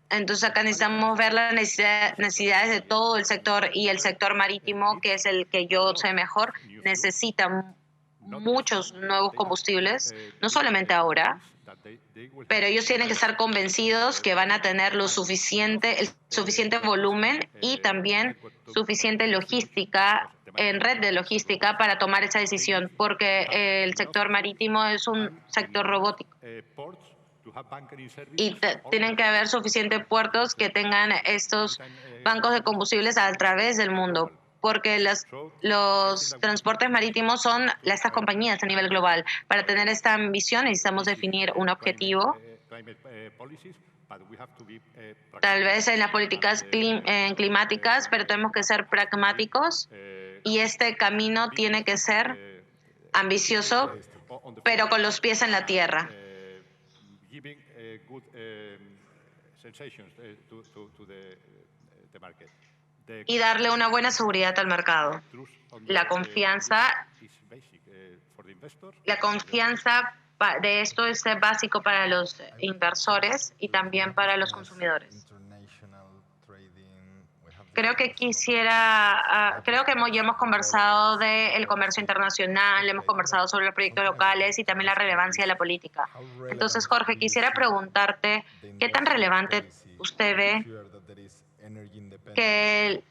Entonces acá necesitamos ver las necesidades de todo el sector, y el sector marítimo, que es el que yo sé mejor, necesita muchos nuevos combustibles, no solamente ahora, pero ellos tienen que estar convencidos que van a tener el suficiente volumen y también suficiente logística, en red de logística, para tomar esa decisión, porque el sector marítimo es un sector robótico. Y tienen que haber suficientes puertos que tengan estos bancos de combustibles a través del mundo, porque los transportes marítimos son estas compañías a nivel global. Para tener esta ambición necesitamos definir un objetivo, tal vez en las políticas climáticas, pero tenemos que ser pragmáticos, y este camino tiene que ser ambicioso, pero con los pies en la tierra. Y darle una buena seguridad al mercado. La confianza de esto es básico para los inversores y también para los consumidores. Creo que ya hemos conversado del comercio internacional, hemos conversado sobre los proyectos locales y también la relevancia de la política. Entonces, Jorge, quisiera preguntarte, ¿qué tan relevante usted ve que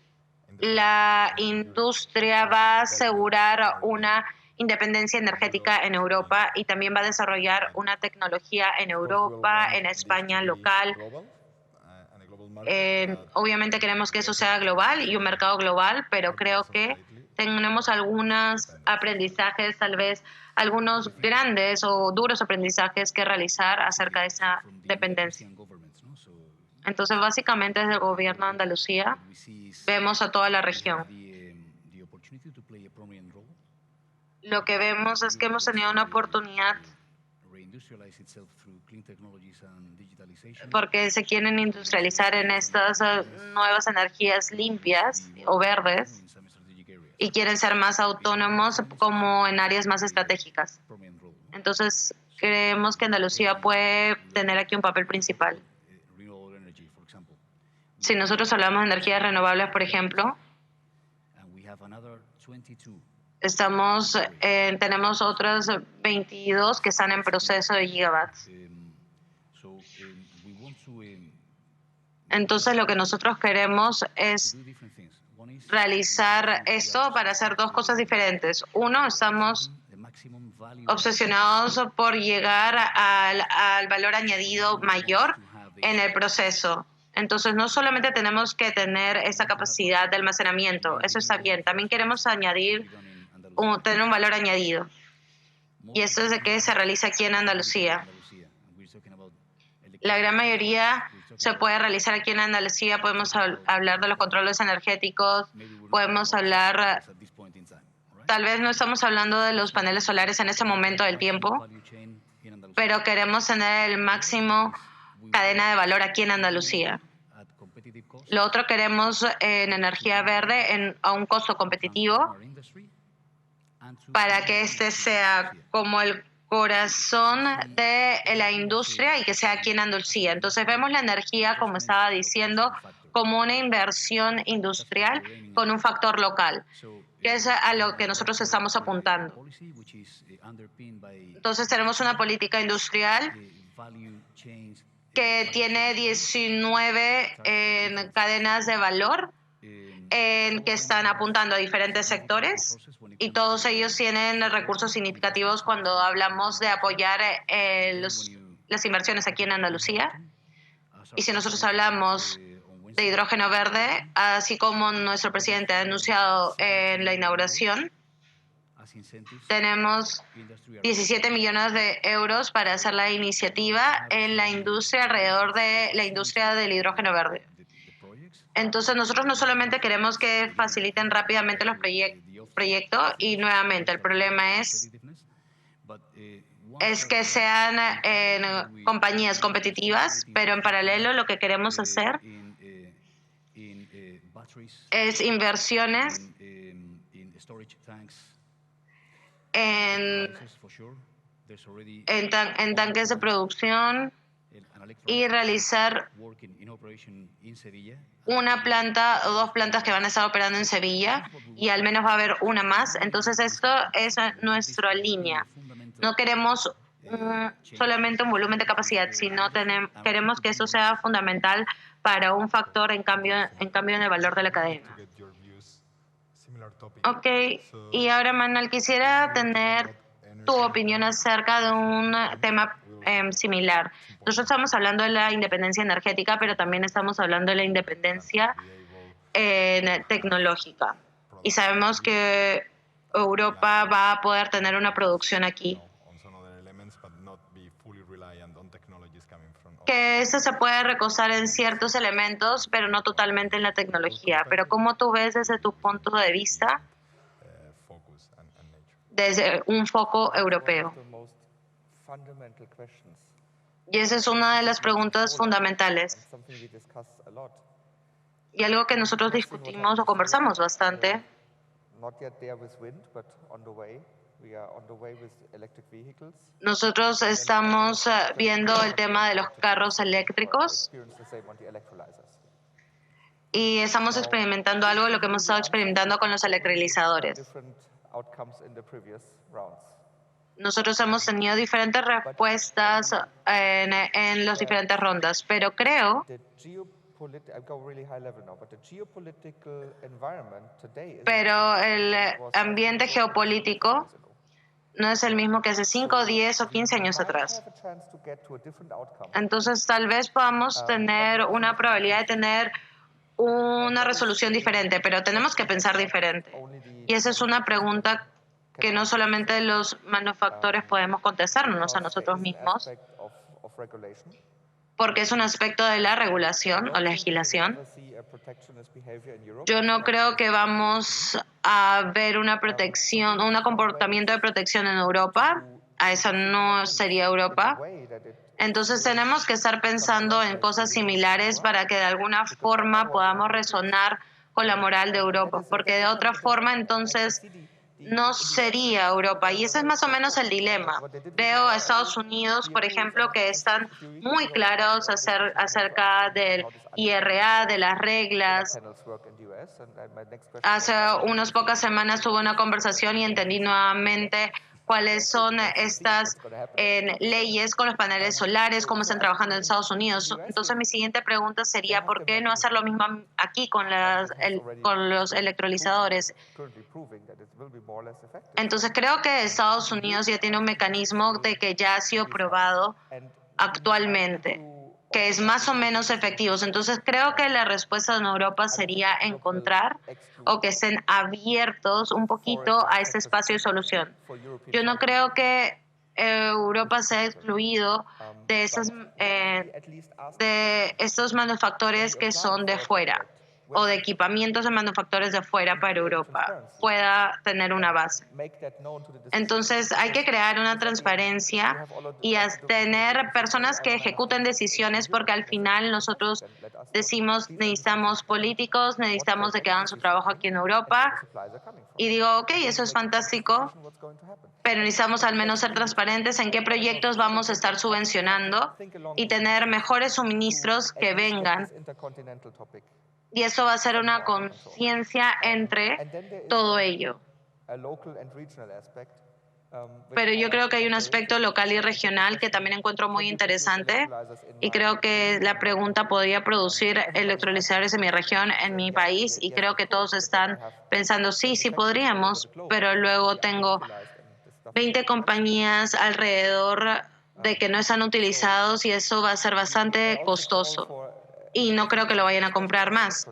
la industria va a asegurar una independencia energética en Europa y también va a desarrollar una tecnología en Europa, en España local? Obviamente queremos que eso sea global y un mercado global, pero creo que tenemos algunos aprendizajes, tal vez algunos grandes o duros aprendizajes que realizar acerca de esa dependencia. Entonces, básicamente desde el gobierno de Andalucía vemos a toda la región. Lo que vemos es que hemos tenido una oportunidad porque se quieren industrializar en estas nuevas energías limpias o verdes y quieren ser más autónomos como en áreas más estratégicas. Entonces, creemos que Andalucía puede tener aquí un papel principal. Si nosotros hablamos de energías renovables, por ejemplo, tenemos otras 22 que están en proceso de gigawatts. Entonces, lo que nosotros queremos es realizar esto para hacer dos cosas diferentes. Uno, estamos obsesionados por llegar al valor añadido mayor en el proceso. Entonces, no solamente tenemos que tener esa capacidad de almacenamiento, eso está bien, también queremos tener un valor añadido. Y eso es de que se realiza aquí en Andalucía. La gran mayoría se puede realizar aquí en Andalucía. Podemos hablar de los controles energéticos, podemos hablar, tal vez no estamos hablando de los paneles solares en este momento del tiempo, pero queremos tener el máximo cadena de valor aquí en Andalucía. Lo otro, queremos en energía verde a un costo competitivo para que este sea como el corazón de la industria y que sea aquí en Andalucía. Entonces vemos la energía, como estaba diciendo, como una inversión industrial con un factor local, que es a lo que nosotros estamos apuntando. Entonces tenemos una política industrial que tiene 19 cadenas de valor que están apuntando a diferentes sectores y todos ellos tienen recursos significativos cuando hablamos de apoyar las inversiones aquí en Andalucía. Y si nosotros hablamos de hidrógeno verde, así como nuestro presidente ha anunciado en la inauguración, tenemos 17 millones de euros para hacer la iniciativa en la industria alrededor de la industria del hidrógeno verde. Entonces nosotros no solamente queremos que faciliten rápidamente los proyectos y nuevamente el problema es que sean compañías competitivas, pero en paralelo lo que queremos hacer es inversiones en tanques de producción y realizar una planta o 2 plantas que van a estar operando en Sevilla y al menos va a haber una más. Entonces esto es nuestra línea. No queremos solamente un volumen de capacidad, sino queremos que eso sea fundamental para un factor en cambio en el valor de la cadena. Ok, y ahora Manuel, quisiera tener tu opinión acerca de un tema similar. Nosotros estamos hablando de la independencia energética, pero también estamos hablando de la independencia tecnológica. Y sabemos que Europa va a poder tener una producción aquí. Que eso se puede recostar en ciertos elementos, pero no totalmente en la tecnología. Pero ¿cómo tú ves desde tu punto de vista, desde un foco europeo? Y esa es una de las preguntas fundamentales. Y algo que nosotros discutimos o conversamos bastante. Nosotros estamos viendo el tema de los carros eléctricos y estamos experimentando algo de lo que hemos estado experimentando con los electrolizadores. Nosotros hemos tenido diferentes respuestas en las diferentes rondas, pero creo el ambiente geopolítico no es el mismo que hace 5, 10 o 15 años atrás. Entonces, tal vez podamos tener una probabilidad de tener una resolución diferente, pero tenemos que pensar diferente. Y esa es una pregunta que no solamente los manufactores podemos contestarnos a nosotros mismos, porque es un aspecto de la regulación o legislación. Yo no creo que vamos a ver una protección, un comportamiento de protección en Europa. A esa no sería Europa. Entonces tenemos que estar pensando en cosas similares para que de alguna forma podamos resonar con la moral de Europa, porque de otra forma entonces no sería Europa. Y ese es más o menos el dilema. Veo a Estados Unidos, por ejemplo, que están muy claros acerca del IRA, de las reglas. Hace unas pocas semanas tuve una conversación y entendí nuevamente cuáles son estas leyes con los paneles solares, cómo están trabajando en Estados Unidos. Entonces mi siguiente pregunta sería, ¿por qué no hacer lo mismo aquí con los electrolizadores? Entonces creo que Estados Unidos ya tiene un mecanismo de que ya ha sido probado actualmente, que es más o menos efectivo. Entonces creo que la respuesta en Europa sería encontrar o que estén abiertos un poquito a ese espacio de solución. Yo no creo que Europa sea excluido de estos manufactores que son de fuera o de equipamientos de manufactores de fuera para Europa pueda tener una base. Entonces hay que crear una transparencia y tener personas que ejecuten decisiones, porque al final nosotros decimos necesitamos políticos, necesitamos de que hagan su trabajo aquí en Europa y digo, ok, eso es fantástico, pero necesitamos al menos ser transparentes en qué proyectos vamos a estar subvencionando y tener mejores suministros que vengan. Y eso va a ser una conciencia entre todo ello. Pero yo creo que hay un aspecto local y regional que también encuentro muy interesante y creo que la pregunta podría producir electrolizadores en mi región, en mi país, y creo que todos están pensando, sí, sí podríamos, pero luego tengo 20 compañías alrededor de que no están utilizados y eso va a ser bastante costoso y no creo que lo vayan a comprar más.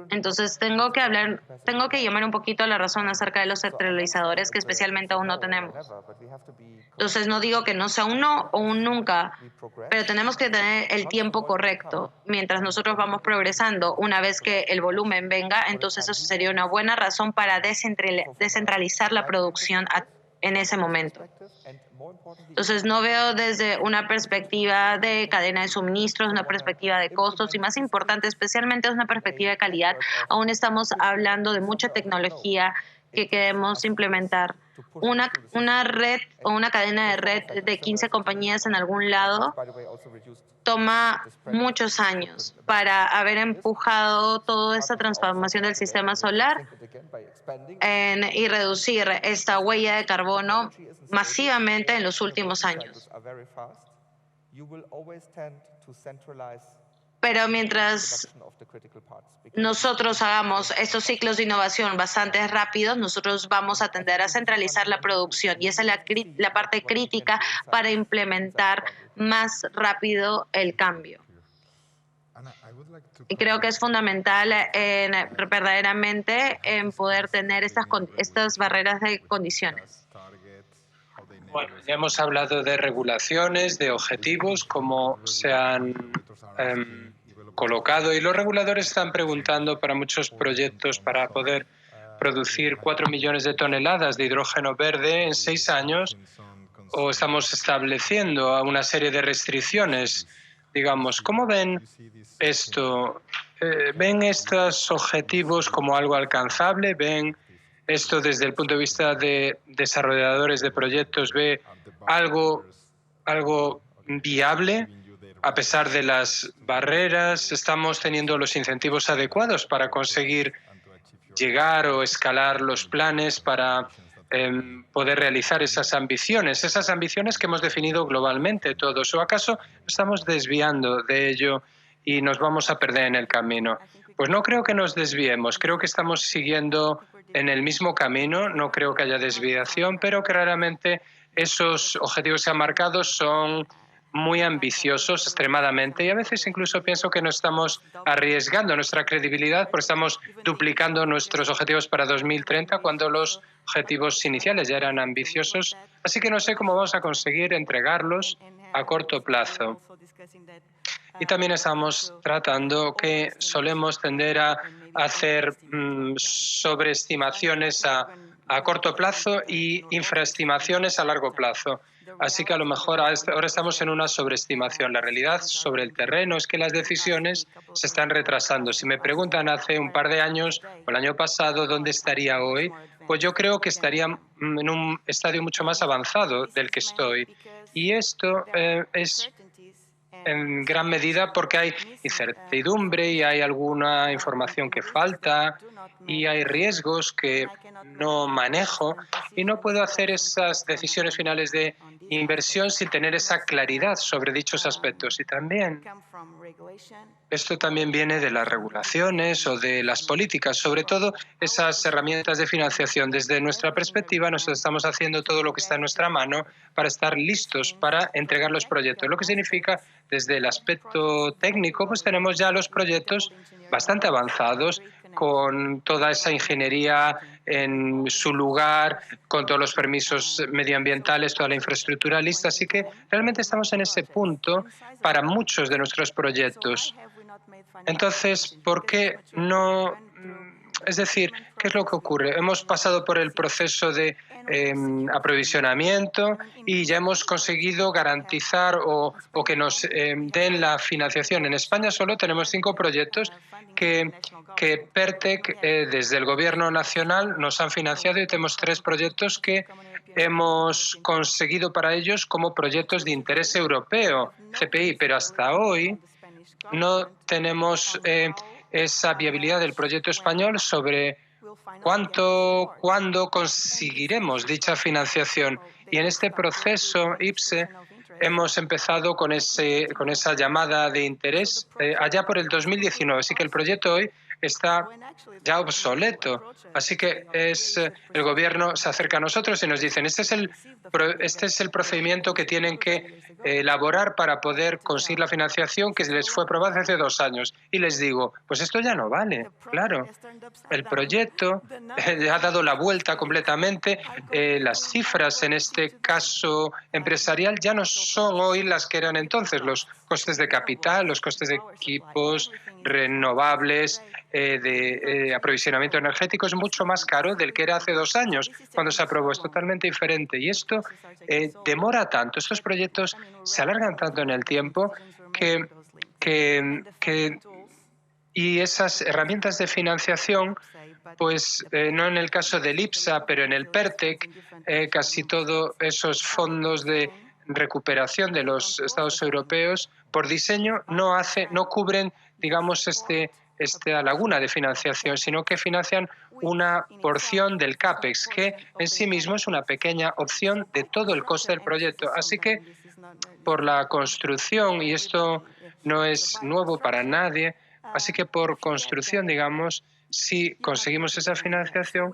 Entonces tengo que llamar un poquito a la razón acerca de los electrolizadores que especialmente aún no tenemos. Entonces no digo que no sea un no o un nunca, pero tenemos que tener el tiempo correcto. Mientras nosotros vamos progresando, una vez que el volumen venga, entonces eso sería una buena razón para descentralizar la producción en ese momento. Entonces no veo desde una perspectiva de cadena de suministros, una perspectiva de costos y más importante, especialmente desde una perspectiva de calidad. Aún estamos hablando de mucha tecnología que queremos implementar. Una red o una cadena de red de 15 compañías en algún lado toma muchos años para haber empujado toda esta transformación del sistema solar y reducir esta huella de carbono masivamente en los últimos años. Pero mientras nosotros hagamos estos ciclos de innovación bastante rápidos, nosotros vamos a tender a centralizar la producción y esa es la parte crítica para implementar más rápido el cambio. Y creo que es fundamental verdaderamente en poder tener estas barreras de condiciones. Bueno, ya hemos hablado de regulaciones, de objetivos, cómo se han colocado y los reguladores están preguntando para muchos proyectos para poder producir 4 millones de toneladas de hidrógeno verde en 6 años o estamos estableciendo una serie de restricciones. Digamos, ¿cómo ven esto? ¿Ven estos objetivos como algo alcanzable? ¿Ven esto desde el punto de vista de desarrolladores de proyectos? ¿Ve algo viable? A pesar de las barreras, ¿estamos teniendo los incentivos adecuados para conseguir llegar o escalar los planes para poder realizar esas ambiciones que hemos definido globalmente todos? ¿O acaso estamos desviando de ello y nos vamos a perder en el camino? Pues no creo que nos desviemos, creo que estamos siguiendo en el mismo camino, no creo que haya desviación, pero claramente esos objetivos que se han marcado son muy ambiciosos, extremadamente, y a veces incluso pienso que nos estamos arriesgando nuestra credibilidad porque estamos duplicando nuestros objetivos para 2030 cuando los objetivos iniciales ya eran ambiciosos, así que no sé cómo vamos a conseguir entregarlos a corto plazo. Y también estamos tratando que solemos tender a hacer sobreestimaciones a corto plazo y infraestimaciones a largo plazo. Así que a lo mejor ahora estamos en una sobreestimación. La realidad sobre el terreno es que las decisiones se están retrasando. Si me preguntan hace un par de años o el año pasado dónde estaría hoy, pues yo creo que estaría en un estadio mucho más avanzado del que estoy. Y esto es en gran medida porque hay incertidumbre y hay alguna información que falta y hay riesgos que no manejo y no puedo hacer esas decisiones finales de inversión sin tener esa claridad sobre dichos aspectos. Y también esto también viene de las regulaciones o de las políticas, sobre todo esas herramientas de financiación. Desde nuestra perspectiva, nosotros estamos haciendo todo lo que está en nuestra mano para estar listos para entregar los proyectos, lo que significa desde el aspecto técnico, pues tenemos ya los proyectos bastante avanzados, con toda esa ingeniería en su lugar, con todos los permisos medioambientales, toda la infraestructura lista. Así que realmente estamos en ese punto para muchos de nuestros proyectos. Entonces, ¿por qué no? Es decir, ¿qué es lo que ocurre? Hemos pasado por el proceso de aprovisionamiento y ya hemos conseguido garantizar o que nos den la financiación. En España solo tenemos 5 proyectos que PERTEC, desde el Gobierno nacional, nos han financiado y tenemos 3 proyectos que hemos conseguido para ellos como proyectos de interés europeo, CPI, pero hasta hoy no tenemos esa viabilidad del proyecto español sobre ¿Cuándo conseguiremos dicha financiación? Y en este proceso, IPSE, hemos empezado con esa llamada de interés allá por el 2019, así que el proyecto hoy está ya obsoleto. Así que el gobierno se acerca a nosotros y nos dicen, este es el procedimiento que tienen que elaborar para poder conseguir la financiación que les fue aprobada hace 2 años. Y les digo, pues esto ya no vale, claro. El proyecto ha dado la vuelta completamente. Las cifras, en este caso empresarial, ya no son hoy las que eran entonces. Los costes de capital, los costes de equipos renovables, de aprovisionamiento energético es mucho más caro del que era hace 2 años, cuando se aprobó. Es totalmente diferente. Y esto demora tanto, estos proyectos se alargan tanto en el tiempo y esas herramientas de financiación, pues no en el caso del IPSA, pero en el PERTEC, casi todos esos fondos de recuperación de los Estados europeos, por diseño, no cubren, digamos, esta laguna de financiación, sino que financian una porción del CAPEX, que en sí mismo es una pequeña opción de todo el coste del proyecto. Así que por la construcción, y esto no es nuevo para nadie, así que por construcción, digamos, si conseguimos esa financiación,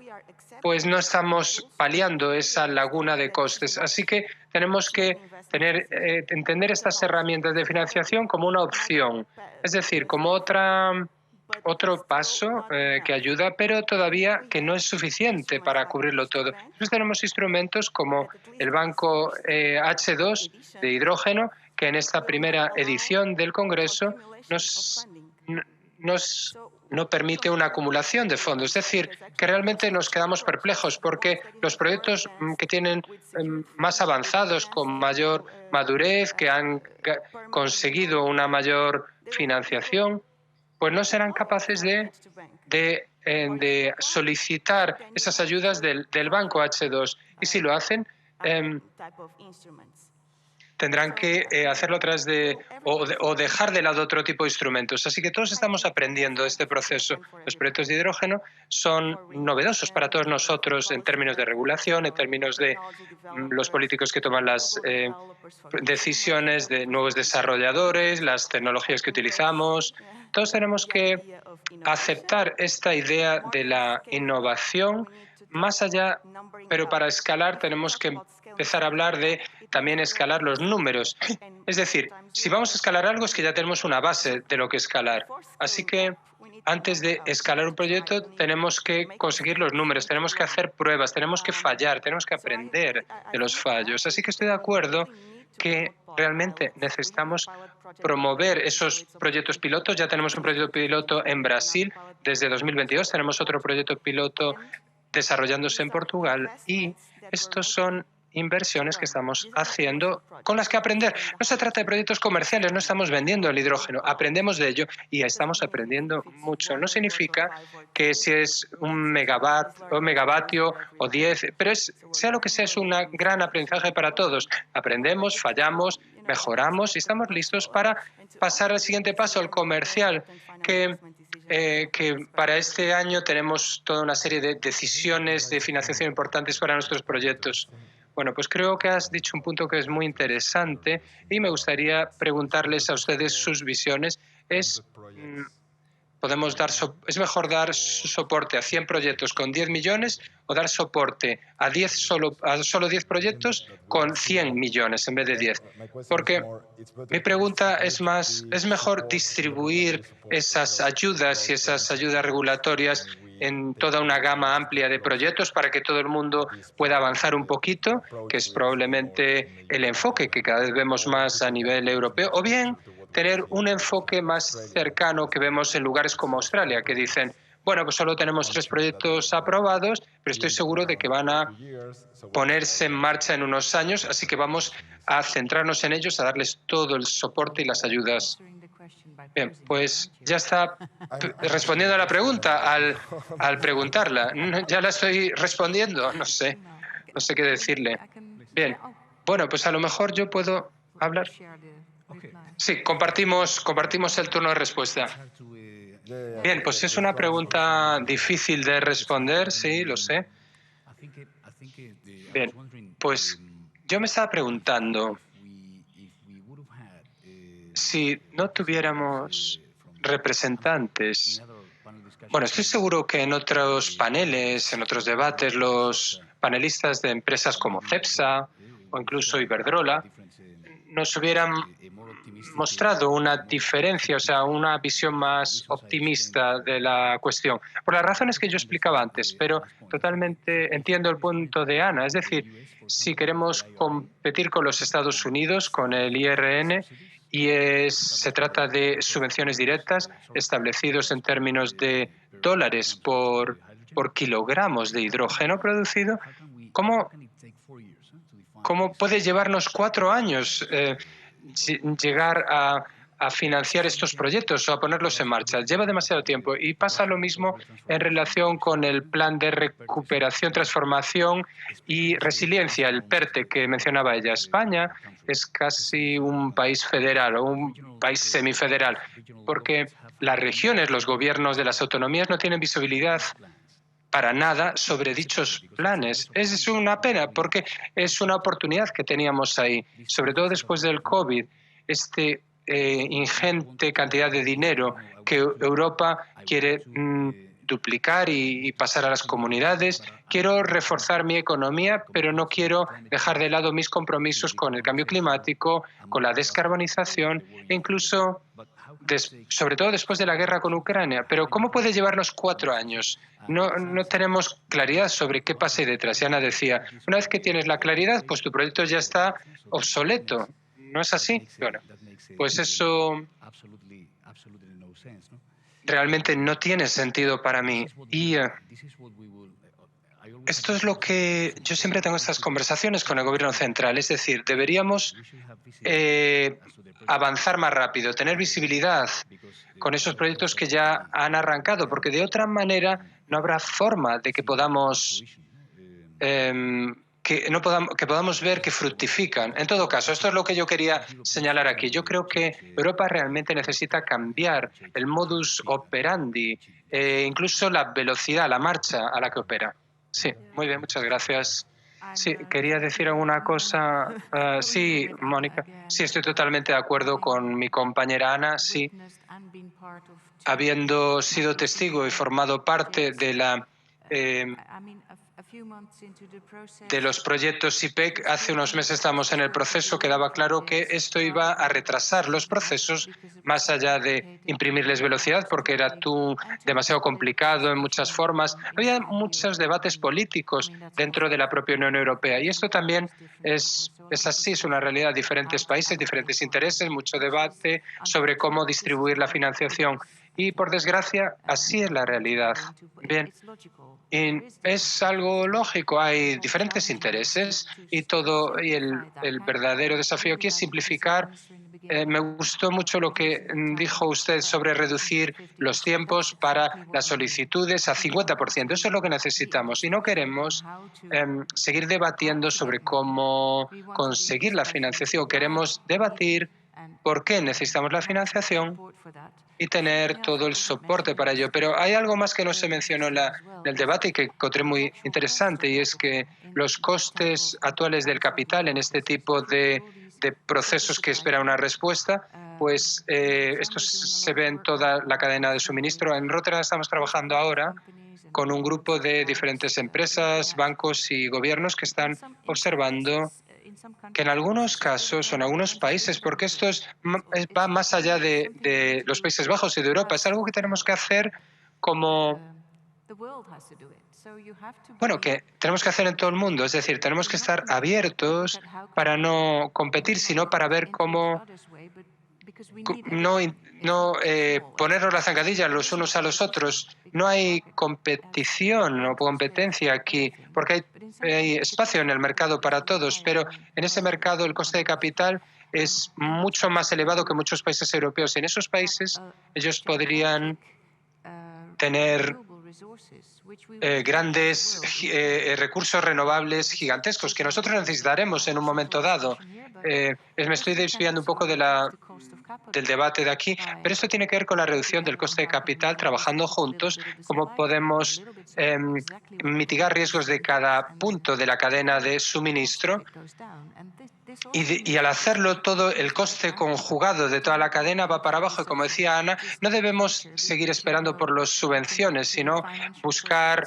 pues no estamos paliando esa laguna de costes. Así que tenemos que entender estas herramientas de financiación como una opción, es decir, como otro paso que ayuda, pero todavía que no es suficiente para cubrirlo todo. Entonces tenemos instrumentos como el Banco H2 de hidrógeno, que en esta primera edición del Congreso no permite una acumulación de fondos. Es decir, que realmente nos quedamos perplejos porque los proyectos que tienen más avanzados, con mayor madurez, que han conseguido una mayor financiación, pues no serán capaces de solicitar esas ayudas del Banco H2. Y si lo hacen, tendrán que hacerlo a través o dejar de lado otro tipo de instrumentos. Así que todos estamos aprendiendo este proceso. Los proyectos de hidrógeno son novedosos para todos nosotros en términos de regulación, en términos de los políticos que toman las decisiones, de nuevos desarrolladores, las tecnologías que utilizamos. Todos tenemos que aceptar esta idea de la innovación más allá, pero para escalar tenemos que empezar a hablar de también escalar los números. Es decir, si vamos a escalar algo es que ya tenemos una base de lo que escalar. Así que antes de escalar un proyecto tenemos que conseguir los números, tenemos que hacer pruebas, tenemos que fallar, tenemos que aprender de los fallos. Así que estoy de acuerdo que realmente necesitamos promover esos proyectos pilotos. Ya tenemos un proyecto piloto en Brasil desde 2022, tenemos otro proyecto piloto desarrollándose en Portugal, y estos son inversiones que estamos haciendo con las que aprender. No se trata de proyectos comerciales, no estamos vendiendo el hidrógeno, aprendemos de ello y estamos aprendiendo mucho. No significa que si es un megavatio o 10, pero sea lo que sea, es un gran aprendizaje para todos. Aprendemos, fallamos, mejoramos y estamos listos para pasar al siguiente paso, al comercial, que para este año tenemos toda una serie de decisiones de financiación importantes para nuestros proyectos. Bueno, pues creo que has dicho un punto que es muy interesante y me gustaría preguntarles a ustedes sus visiones. ¿Es mejor dar soporte a 100 proyectos con 10 millones o dar soporte a solo 10 proyectos con 100 millones en vez de 10? Porque mi pregunta es mejor distribuir esas ayudas y esas ayudas regulatorias en toda una gama amplia de proyectos para que todo el mundo pueda avanzar un poquito, que es probablemente el enfoque que cada vez vemos más a nivel europeo, o bien tener un enfoque más cercano que vemos en lugares como Australia, que dicen, bueno, pues solo tenemos 3 proyectos aprobados, pero estoy seguro de que van a ponerse en marcha en unos años, así que vamos a centrarnos en ellos, a darles todo el soporte y las ayudas. Bien, pues ya está respondiendo a la pregunta al preguntarla. Ya la estoy respondiendo, no sé qué decirle. Bien, bueno, pues a lo mejor yo puedo hablar. Sí, compartimos el turno de respuesta. Bien, pues es una pregunta difícil de responder, sí, lo sé. Bien, pues yo me estaba preguntando si no tuviéramos representantes. Bueno, estoy seguro que en otros paneles, en otros debates, los panelistas de empresas como Cepsa o incluso Iberdrola nos hubieran mostrado una diferencia, o sea, una visión más optimista de la cuestión, por las razones que yo explicaba antes, pero totalmente entiendo el punto de Ana. Es decir, si queremos competir con los Estados Unidos, con el IRN, se trata de subvenciones directas establecidos en términos de dólares por kilogramos de hidrógeno producido, ¿cómo puede llevarnos 4 años llegar a financiar estos proyectos o a ponerlos en marcha? Lleva demasiado tiempo y pasa lo mismo en relación con el plan de recuperación, transformación y resiliencia, el PERTE que mencionaba ella. España es casi un país federal o un país semifederal, porque las regiones, los gobiernos de las autonomías no tienen visibilidad para nada sobre dichos planes. Es una pena porque es una oportunidad que teníamos ahí, sobre todo después del COVID, ingente cantidad de dinero que Europa quiere duplicar y pasar a las comunidades. Quiero reforzar mi economía, pero no quiero dejar de lado mis compromisos con el cambio climático, con la descarbonización e incluso sobre todo después de la guerra con Ucrania. Pero ¿cómo puede llevarnos 4 años? No tenemos claridad sobre qué pasa ahí detrás. Y Ana decía, una vez que tienes la claridad, pues tu proyecto ya está obsoleto. ¿No es así? Bueno, pues eso realmente no tiene sentido para mí. Y esto es lo que yo siempre tengo estas conversaciones con el gobierno central. Es decir, deberíamos avanzar más rápido, tener visibilidad con esos proyectos que ya han arrancado, porque de otra manera no habrá forma de que podamos que podamos ver que fructifican. En todo caso, esto es lo que yo quería señalar aquí. Yo creo que Europa realmente necesita cambiar el modus operandi, incluso la velocidad, la marcha a la que opera. Sí, muy bien, muchas gracias. Sí, quería decir alguna cosa. Sí, Mónica. Sí, estoy totalmente de acuerdo con mi compañera Ana. Sí, habiendo sido testigo y formado parte de los proyectos IPEC, hace unos meses estábamos en el proceso, quedaba claro que esto iba a retrasar los procesos más allá de imprimirles velocidad, porque era demasiado complicado en muchas formas. Había muchos debates políticos dentro de la propia Unión Europea y esto también es así, es una realidad. Diferentes países, diferentes intereses, mucho debate sobre cómo distribuir la financiación. Y, por desgracia, así es la realidad. Bien, y es algo lógico, hay diferentes intereses y el verdadero desafío aquí es simplificar. Me gustó mucho lo que dijo usted sobre reducir los tiempos para las solicitudes a 50%. Eso es lo que necesitamos y no queremos seguir debatiendo sobre cómo conseguir la financiación. Queremos debatir por qué necesitamos la financiación y tener todo el soporte para ello. Pero hay algo más que no se mencionó en el debate y que encontré muy interesante, y es que los costes actuales del capital en este tipo de procesos que esperan una respuesta, pues esto se ve en toda la cadena de suministro. En Rotterdam estamos trabajando ahora con un grupo de diferentes empresas, bancos y gobiernos que están observando que en algunos casos o en algunos países, porque esto va más allá de los Países Bajos y de Europa, es algo que tenemos que hacer que tenemos que hacer en todo el mundo. Es decir, tenemos que estar abiertos para no competir, sino para ver cómo no ponernos la zancadilla los unos a los otros. No hay competición o competencia aquí, porque hay espacio en el mercado para todos, pero en ese mercado el coste de capital es mucho más elevado que muchos países europeos. En esos países ellos podrían tener grandes recursos renovables gigantescos que nosotros necesitaremos en un momento dado. Me estoy desviando un poco del debate de aquí, pero esto tiene que ver con la reducción del coste de capital, trabajando juntos, cómo podemos mitigar riesgos de cada punto de la cadena de suministro y al hacerlo todo el coste conjugado de toda la cadena va para abajo y como decía Ana, no debemos seguir esperando por las subvenciones, sino buscar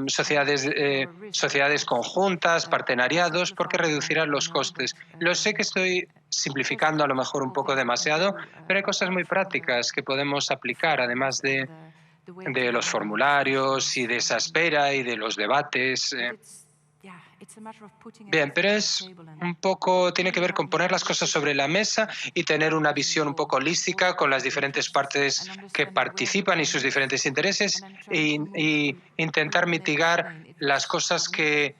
sociedades conjuntas, partenariados, porque reducirán los costes. Lo sé que estoy simplificando a lo mejor un poco demasiado, pero hay cosas muy prácticas que podemos aplicar, además de los formularios y de esa espera y de los debates. Bien, pero tiene que ver con poner las cosas sobre la mesa y tener una visión un poco holística con las diferentes partes que participan y sus diferentes intereses y intentar mitigar las cosas que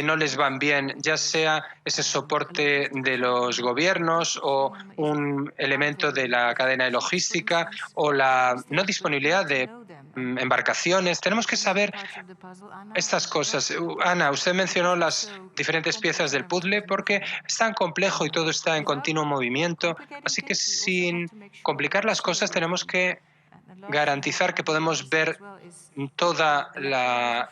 no les van bien, ya sea ese soporte de los gobiernos o un elemento de la cadena de logística o la no disponibilidad de embarcaciones. Tenemos que saber estas cosas. Ana, usted mencionó las diferentes piezas del puzzle porque es tan complejo y todo está en continuo movimiento. Así que sin complicar las cosas tenemos que garantizar que podemos ver todo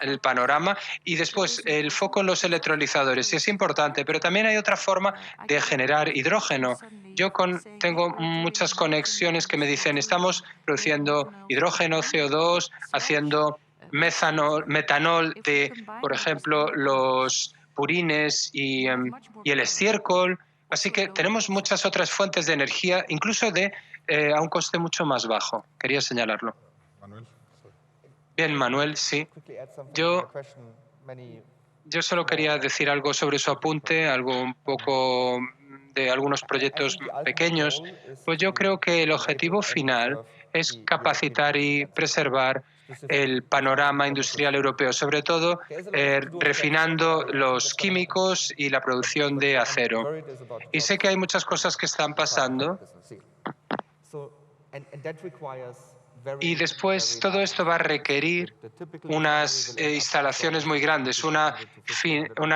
el panorama y después el foco en los electrolizadores. Sí, es importante, pero también hay otra forma de generar hidrógeno. Yo tengo muchas conexiones que me dicen estamos produciendo hidrógeno, CO2, haciendo metanol de, por ejemplo, los purines y el estiércol. Así que tenemos muchas otras fuentes de energía, incluso a un coste mucho más bajo. Quería señalarlo. Bien, Manuel, sí. Yo solo quería decir algo sobre su apunte, algo un poco de algunos proyectos pequeños. Pues yo creo que el objetivo final es capacitar y preservar el panorama industrial europeo, sobre todo refinando los químicos y la producción de acero. Y sé que hay muchas cosas que están pasando. Y después todo esto va a requerir unas instalaciones muy grandes. Una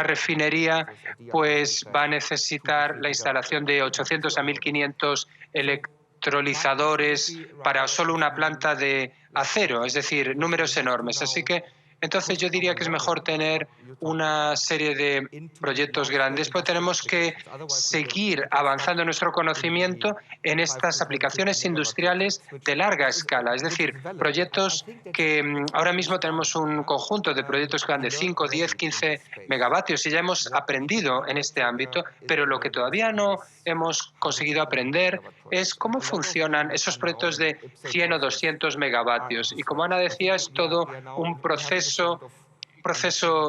refinería pues va a necesitar la instalación de 800 a 1.500 electrolizadores para solo una planta de acero, es decir, números enormes. Así que entonces yo diría que es mejor tener una serie de proyectos grandes, pero tenemos que seguir avanzando nuestro conocimiento en estas aplicaciones industriales de larga escala, es decir, proyectos que ahora mismo tenemos un conjunto de proyectos que van de 5, 10, 15 megavatios y ya hemos aprendido en este ámbito, pero lo que todavía no hemos conseguido aprender es cómo funcionan esos proyectos de 100 o 200 megavatios. Y como Ana decía, es todo un proceso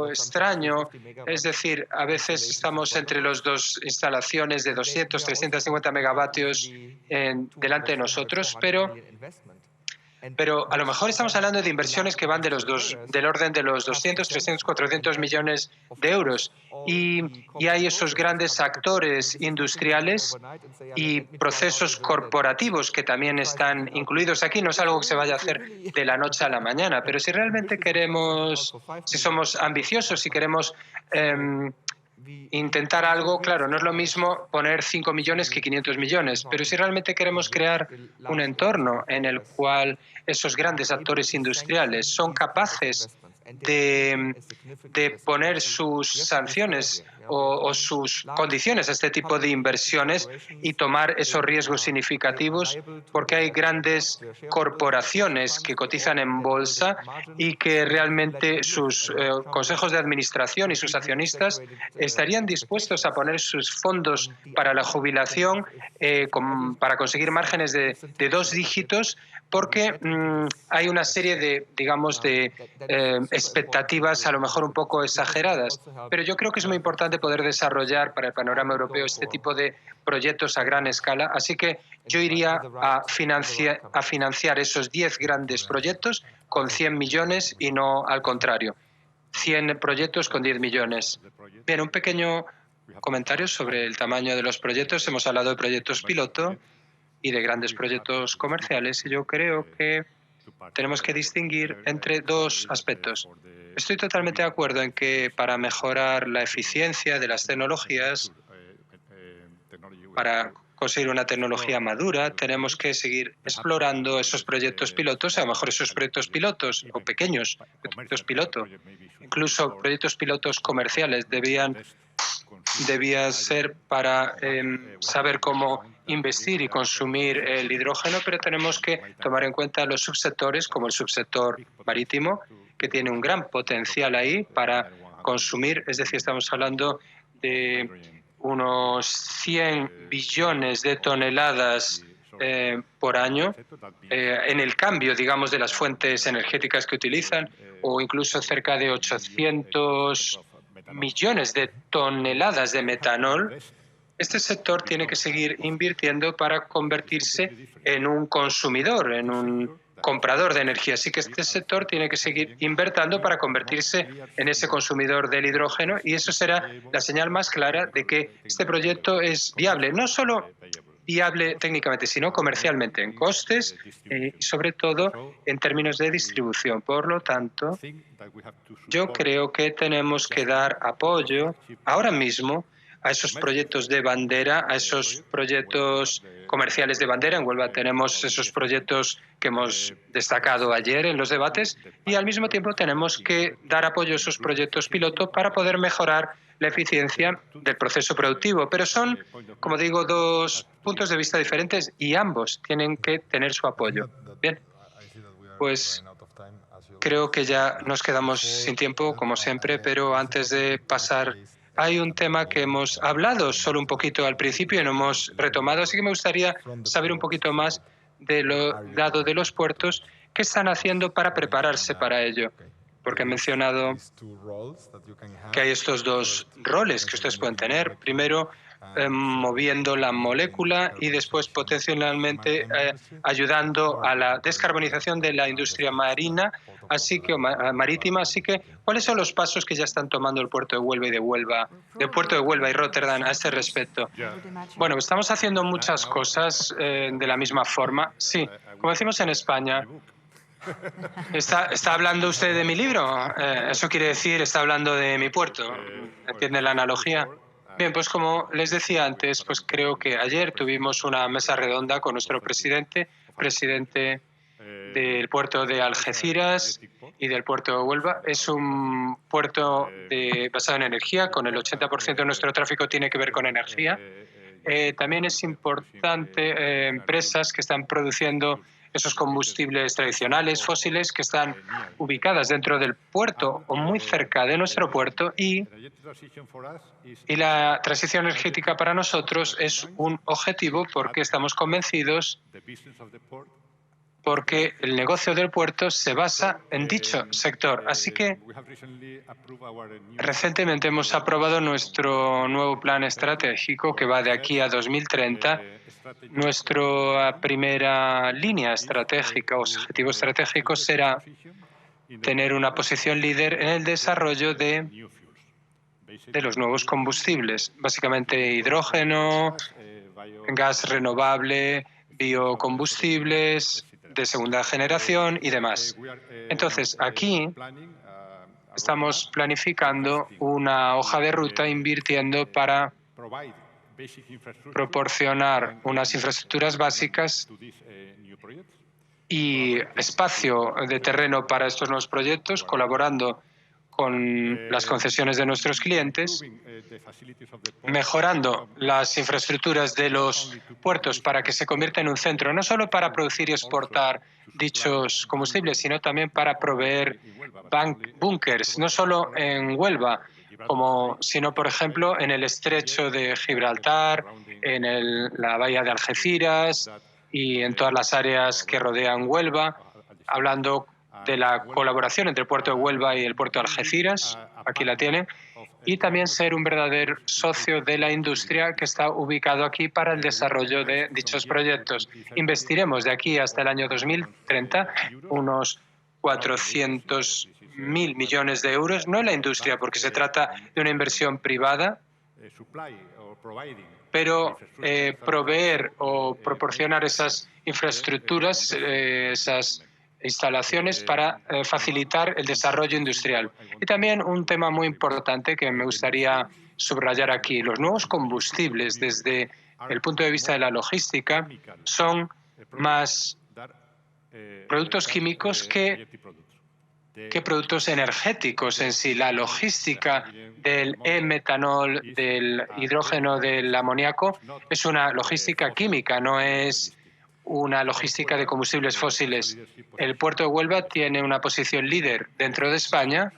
extraño, es decir, a veces estamos entre las dos instalaciones de 200, 350 megavatios delante de nosotros, pero a lo mejor estamos hablando de inversiones que van del orden de los 200, 300, 400 millones de euros. Y hay esos grandes actores industriales y procesos corporativos que también están incluidos aquí. No es algo que se vaya a hacer de la noche a la mañana, pero si realmente si somos ambiciosos, si queremos intentar algo, claro, no es lo mismo poner 5 millones que 500 millones, pero si realmente queremos crear un entorno en el cual esos grandes actores industriales son capaces de poner sus sanciones o sus condiciones a este tipo de inversiones y tomar esos riesgos significativos, porque hay grandes corporaciones que cotizan en bolsa y que realmente sus consejos de administración y sus accionistas estarían dispuestos a poner sus fondos para la jubilación para conseguir márgenes de 2 dígitos, porque hay una serie de expectativas a lo mejor un poco exageradas. Pero yo creo que es muy importante poder desarrollar para el panorama europeo este tipo de proyectos a gran escala. Así que yo iría a financiar esos 10 grandes proyectos con 100 millones y no al contrario. 100 proyectos con 10 millones. Bien, un pequeño comentario sobre el tamaño de los proyectos. Hemos hablado de proyectos piloto y de grandes proyectos comerciales y yo creo que tenemos que distinguir entre dos aspectos. Estoy totalmente de acuerdo en que para mejorar la eficiencia de las tecnologías, para conseguir una tecnología madura, tenemos que seguir explorando esos proyectos pilotos, a lo mejor esos proyectos pilotos o pequeños proyectos piloto, incluso proyectos pilotos comerciales debía ser para saber cómo investir y consumir el hidrógeno, pero tenemos que tomar en cuenta los subsectores, como el subsector marítimo, que tiene un gran potencial ahí para consumir, es decir, estamos hablando de unos 100 billones de toneladas por año en el cambio, digamos, de las fuentes energéticas que utilizan, o incluso cerca de 800 millones de toneladas de metanol. Este sector tiene que seguir invirtiendo para convertirse en un consumidor, en un comprador de energía. Así que este sector tiene que seguir invirtiendo para convertirse en ese consumidor del hidrógeno, y eso será la señal más clara de que este proyecto es viable, no solo viable técnicamente, sino comercialmente, en costes y sobre todo en términos de distribución. Por lo tanto, yo creo que tenemos que dar apoyo ahora mismo a esos proyectos de bandera, a esos proyectos comerciales de bandera. En Huelva tenemos esos proyectos que hemos destacado ayer en los debates, y al mismo tiempo tenemos que dar apoyo a esos proyectos piloto para poder mejorar la eficiencia del proceso productivo. Pero son, como digo, dos puntos de vista diferentes y ambos tienen que tener su apoyo. Bien, pues creo que ya nos quedamos sin tiempo, como siempre, pero antes de pasar, hay un tema que hemos hablado solo un poquito al principio y no hemos retomado, así que me gustaría saber un poquito más de lo lado de los puertos, qué están haciendo para prepararse para ello. Porque han mencionado que hay estos dos roles que ustedes pueden tener. Primero, moviendo la molécula, y después potencialmente ayudando a la descarbonización de la industria marina, marítima. Así que, ¿cuáles son los pasos que ya están tomando el puerto de Huelva del puerto de Huelva y Rotterdam a este respecto? Bueno, estamos haciendo muchas cosas de la misma forma. Sí, como decimos en España. ¿Está hablando usted de mi libro? Eso quiere decir, está hablando de mi puerto. ¿Entiende la analogía? Bien, pues como les decía antes, pues creo que ayer tuvimos una mesa redonda con nuestro presidente del puerto de Algeciras y del puerto de Huelva. Es un puerto basado en energía, con el 80% de nuestro tráfico tiene que ver con energía. También es importante empresas que están produciendo esos combustibles tradicionales, fósiles, que están ubicadas dentro del puerto o muy cerca de nuestro puerto, y la transición energética para nosotros es un objetivo porque estamos convencidos, porque el negocio del puerto se basa en dicho sector. Así que recientemente hemos aprobado nuestro nuevo plan estratégico que va de aquí a 2030. Nuestra primera línea estratégica o objetivo estratégico será tener una posición líder en el desarrollo de los nuevos combustibles, básicamente hidrógeno, gas renovable, biocombustibles de segunda generación y demás. Entonces, aquí estamos planificando una hoja de ruta invirtiendo para proporcionar unas infraestructuras básicas y espacio de terreno para estos nuevos proyectos, colaborando con las concesiones de nuestros clientes, mejorando las infraestructuras de los puertos para que se convierta en un centro, no solo para producir y exportar dichos combustibles, sino también para proveer búnkers, no solo en Huelva, sino, por ejemplo, en el estrecho de Gibraltar, en la bahía de Algeciras y en todas las áreas que rodean Huelva, hablando de la colaboración entre el puerto de Huelva y el puerto de Algeciras, aquí la tienen, y también ser un verdadero socio de la industria que está ubicado aquí para el desarrollo de dichos proyectos. Investiremos de aquí hasta el año 2030 unos 400.000 millones de euros, no en la industria, porque se trata de una inversión privada, pero proveer o proporcionar esas infraestructuras, esas instalaciones para facilitar el desarrollo industrial. Y también un tema muy importante que me gustaría subrayar aquí. Los nuevos combustibles, desde el punto de vista de la logística, son más productos químicos que productos energéticos en sí. La logística del e-metanol, del hidrógeno, del amoníaco, es una logística química, no es una logística de combustibles fósiles. El puerto de Huelva tiene una posición líder dentro de España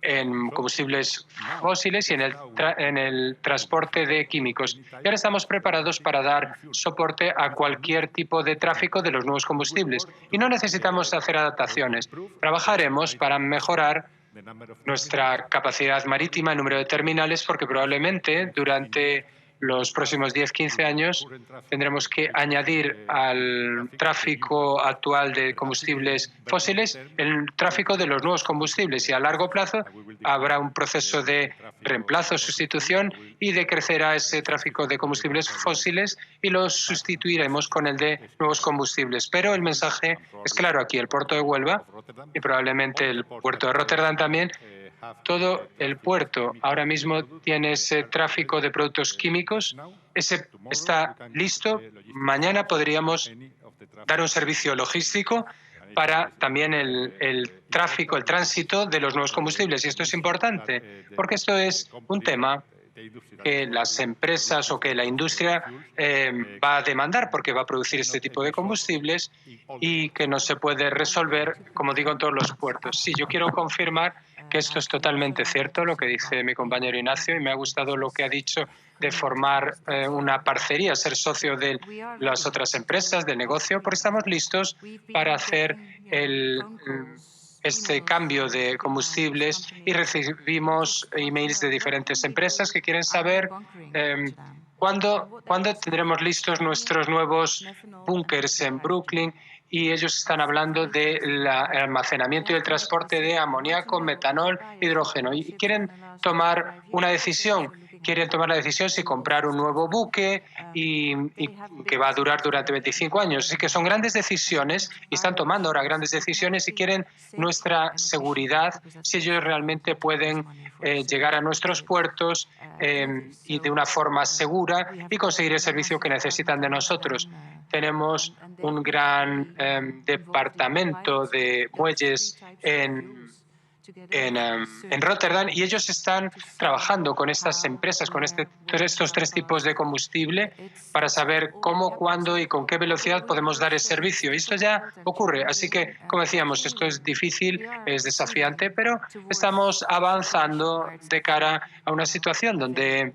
en combustibles fósiles y en el transporte de químicos. Y ahora estamos preparados para dar soporte a cualquier tipo de tráfico de los nuevos combustibles. Y no necesitamos hacer adaptaciones. Trabajaremos para mejorar nuestra capacidad marítima, el número de terminales, porque probablemente durante los próximos 10-15 años tendremos que añadir al tráfico actual de combustibles fósiles el tráfico de los nuevos combustibles y a largo plazo habrá un proceso de reemplazo, sustitución y decrecerá ese tráfico de combustibles fósiles y lo sustituiremos con el de nuevos combustibles. Pero el mensaje es claro aquí, el puerto de Huelva y probablemente el puerto de Rotterdam también. Todo el puerto ahora mismo tiene ese tráfico de productos químicos. Ese está listo. Mañana podríamos dar un servicio logístico para también el tráfico, el tránsito de los nuevos combustibles. Y esto es importante, porque esto es un tema que las empresas o que la industria va a demandar porque va a producir este tipo de combustibles y que no se puede resolver, como digo, en todos los puertos. Sí, yo quiero confirmar que esto es totalmente cierto, lo que dice mi compañero Ignacio, y me ha gustado lo que ha dicho de formar una parcería, ser socio de las otras empresas de negocio, porque estamos listos para hacer este cambio de combustibles y recibimos emails de diferentes empresas que quieren saber cuándo tendremos listos nuestros nuevos búnkers en Brooklyn y ellos están hablando del almacenamiento y el transporte de amoníaco, metanol, hidrógeno y quieren tomar una decisión. Quieren tomar la decisión si comprar un nuevo buque y que va a durar durante 25 años. Así que son grandes decisiones y están tomando ahora grandes decisiones y quieren nuestra seguridad si ellos realmente pueden llegar a nuestros puertos y de una forma segura y conseguir el servicio que necesitan de nosotros. Tenemos un gran departamento de muelles en Rotterdam y ellos están trabajando con estas empresas, con estos tres tipos de combustible para saber cómo, cuándo y con qué velocidad podemos dar el servicio. Y esto ya ocurre. Así que, como decíamos, esto es difícil, es desafiante, pero estamos avanzando de cara a una situación donde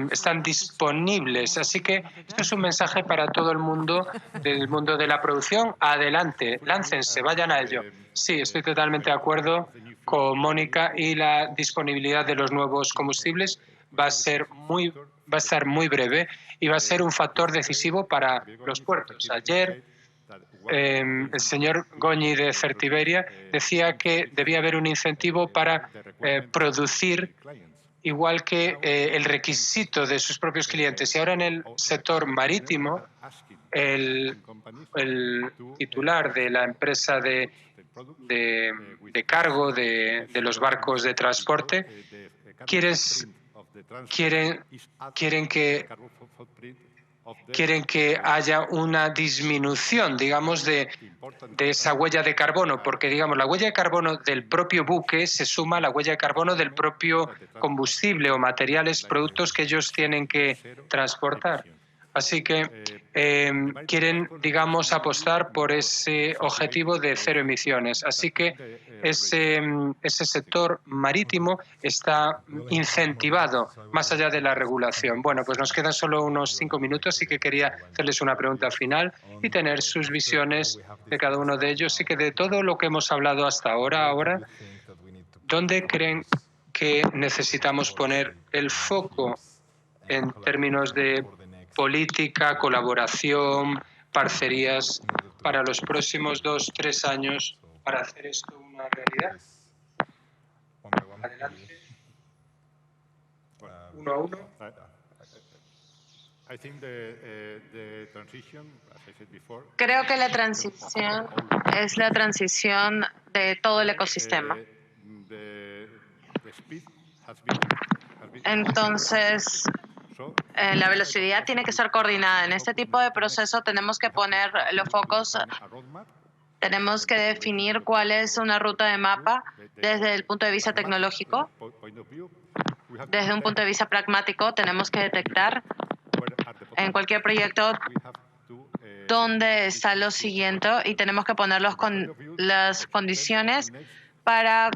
están disponibles. Así que esto es un mensaje para todo el mundo del mundo de la producción. Adelante, láncense, vayan a ello. Sí, estoy totalmente de acuerdo con Mónica y la disponibilidad de los nuevos combustibles va a estar muy breve y va a ser un factor decisivo para los puertos. Ayer el señor Goñi de Fertiberia decía que debía haber un incentivo para producir igual que el requisito de sus propios clientes. Y ahora en el sector marítimo, el titular de la empresa de cargo de los barcos de transporte quieren que haya una disminución, digamos, de esa huella de carbono, porque, digamos, la huella de carbono del propio buque se suma a la huella de carbono del propio combustible o materiales, productos que ellos tienen que transportar. Así que quieren, digamos, apostar por ese objetivo de cero emisiones. Así que ese sector marítimo está incentivado más allá de la regulación. Bueno, pues nos quedan solo unos 5 minutos, así que quería hacerles una pregunta final y tener sus visiones de cada uno de ellos. Así que de todo lo que hemos hablado hasta ahora, ¿dónde creen que necesitamos poner el foco en términos de política, colaboración, parcerías para los próximos 2-3 años para hacer esto una realidad? Adelante. Uno a uno. Creo que la transición es la transición de todo el ecosistema. Entonces, la velocidad tiene que ser coordinada. En este tipo de proceso tenemos que poner los focos, tenemos que definir cuál es una ruta de mapa desde el punto de vista tecnológico. Desde un punto de vista pragmático, tenemos que detectar en cualquier proyecto dónde está lo siguiente y tenemos que poner las condiciones para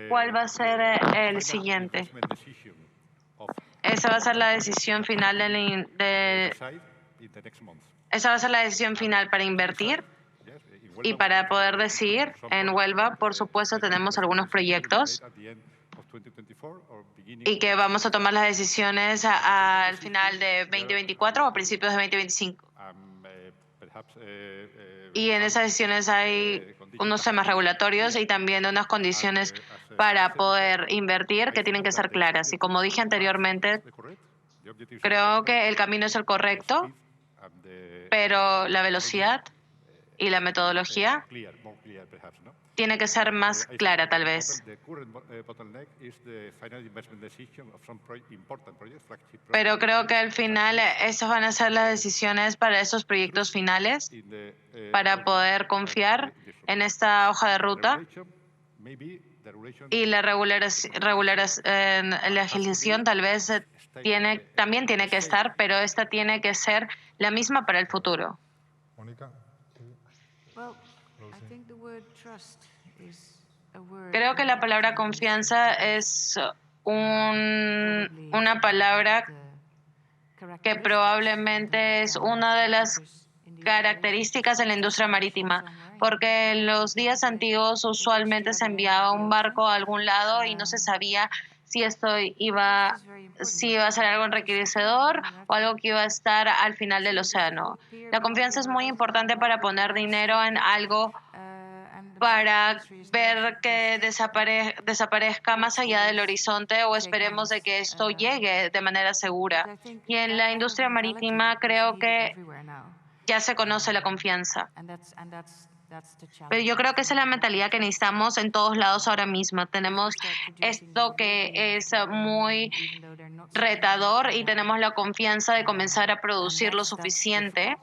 cuál va a ser el siguiente. Esa va a ser la decisión final esa va a ser la decisión final para invertir y para poder decidir. En Huelva, por supuesto, tenemos algunos proyectos y que vamos a tomar las decisiones al final de 2024 o a principios de 2025. Y en esas decisiones hay unos temas regulatorios y también unas condiciones para poder invertir que tienen que ser claras. Y como dije anteriormente, creo que el camino es el correcto, pero la velocidad y la metodología tiene que ser más clara, tal vez. Pero creo que al final esas van a ser las decisiones para esos proyectos finales, para poder confiar en esta hoja de ruta. Y la legislación tal vez también tiene que estar, pero esta tiene que ser la misma para el futuro. Mónica. Creo que la palabra confianza es una palabra que probablemente es una de las características de la industria marítima, porque en los días antiguos usualmente se enviaba un barco a algún lado y no se sabía si iba a ser algo enriquecedor o algo que iba a estar al final del océano. La confianza es muy importante para poner dinero en algo, para ver que desaparezca más allá del horizonte o esperemos de que esto llegue de manera segura. Y en la industria marítima creo que ya se conoce la confianza. Pero yo creo que esa es la mentalidad que necesitamos en todos lados ahora mismo. Tenemos esto que es muy retador y tenemos la confianza de comenzar a producir lo suficiente.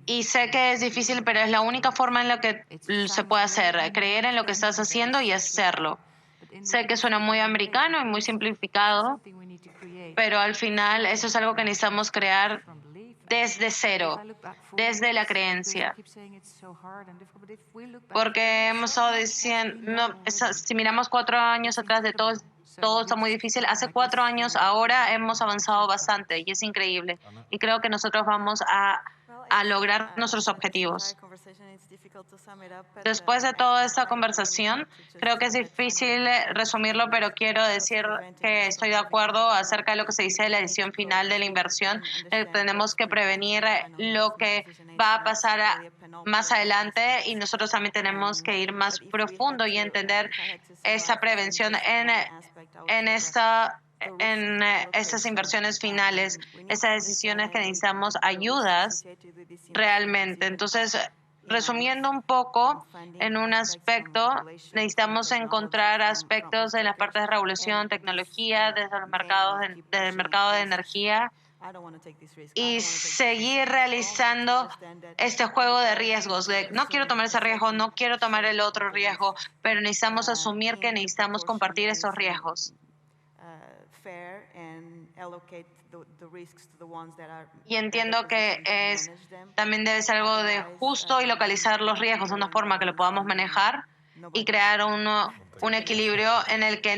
Y sé que es difícil, pero es la única forma en la que se puede hacer, creer en lo que estás haciendo y hacerlo. Sé que suena muy americano y muy simplificado, pero al final eso es algo que necesitamos crear desde cero, desde la creencia. Porque hemos estado diciendo, si miramos 4 años atrás de todo está muy difícil. Hace 4 años ahora hemos avanzado bastante y es increíble. Y creo que nosotros vamos a lograr nuestros objetivos. Después de toda esta conversación, creo que es difícil resumirlo, pero quiero decir que estoy de acuerdo acerca de lo que se dice de la decisión final de la inversión. Tenemos que prevenir lo que va a pasar más adelante y nosotros también tenemos que ir más profundo y entender esa prevención en estas inversiones finales, esas decisiones que necesitamos ayudas realmente. Entonces, resumiendo un poco, en un aspecto, necesitamos encontrar aspectos de las partes de regulación, tecnología, desde el mercado de energía y seguir realizando este juego de riesgos. No quiero tomar ese riesgo, no quiero tomar el otro riesgo, pero necesitamos asumir que necesitamos compartir esos riesgos. Y entiendo que también debe ser algo de justo y localizar los riesgos de una forma que lo podamos manejar y crear un equilibrio en el que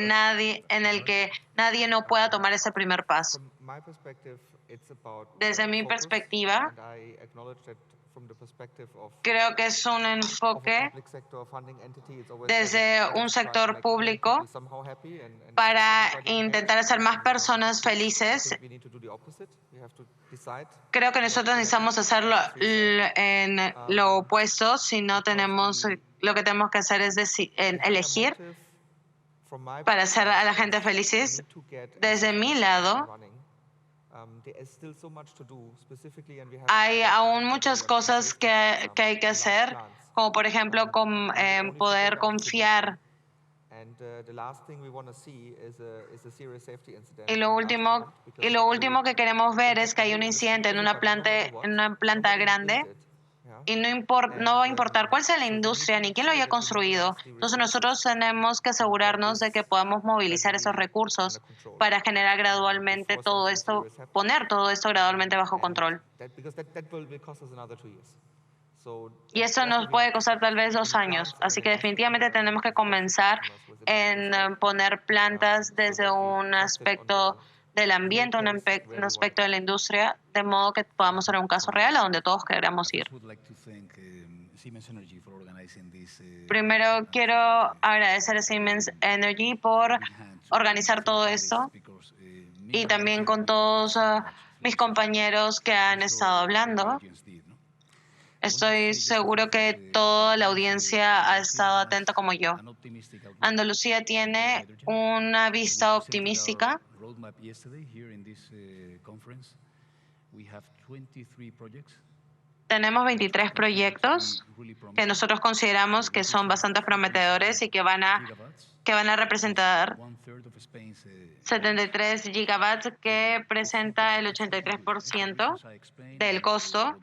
nadie no pueda tomar ese primer paso. Desde mi perspectiva, creo que es un enfoque desde un sector público para intentar hacer más personas felices. Creo que nosotros necesitamos hacerlo en lo opuesto. Si no tenemos, lo que tenemos que hacer es elegir para hacer a la gente felices. Desde mi lado, Hay aún muchas cosas que hay que hacer, como por ejemplo poder confiar. Y lo último que queremos ver es que hay un incidente en una planta grande y no va a importar cuál sea la industria ni quién lo haya construido. Entonces nosotros tenemos que asegurarnos de que podamos movilizar esos recursos para generar gradualmente todo esto, poner todo esto gradualmente bajo control. Y esto nos puede costar tal vez 2 años. Así que definitivamente tenemos que comenzar en poner plantas desde un aspecto del ambiente, un aspecto de la industria, de modo que podamos ser un caso real a donde todos queramos ir. Primero quiero agradecer a Siemens Energy por organizar todo esto y también con todos mis compañeros que han estado hablando. Estoy seguro que toda la audiencia ha estado atenta como yo. Andalucía tiene una vista optimística. Tenemos 23 proyectos que nosotros consideramos que son bastante prometedores y que van a representar 73 gigawatts, que presenta el 83% del costo,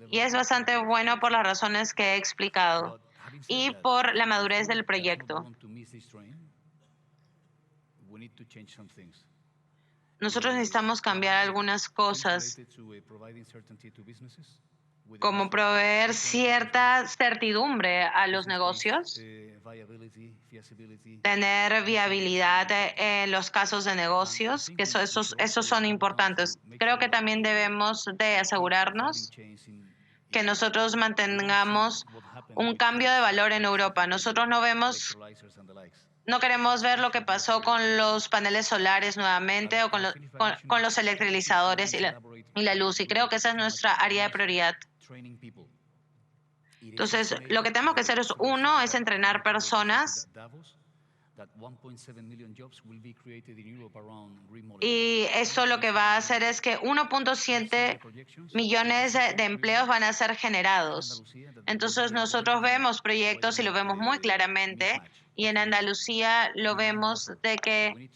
y es bastante bueno por las razones que he explicado y por la madurez del proyecto. Nosotros necesitamos cambiar algunas cosas, como proveer cierta certidumbre a los negocios, tener viabilidad en los casos de negocios, que esos son importantes. Creo que también debemos de asegurarnos que nosotros mantengamos un cambio de valor en Europa. Nosotros no queremos ver lo que pasó con los paneles solares nuevamente o con los electrolizadores y la luz, y creo que esa es nuestra área de prioridad. Entonces, lo que tenemos que hacer es entrenar personas, y eso lo que va a hacer es que 1.7 millones de empleos van a ser generados. Entonces, nosotros vemos proyectos y lo vemos muy claramente, y en Andalucía lo vemos de que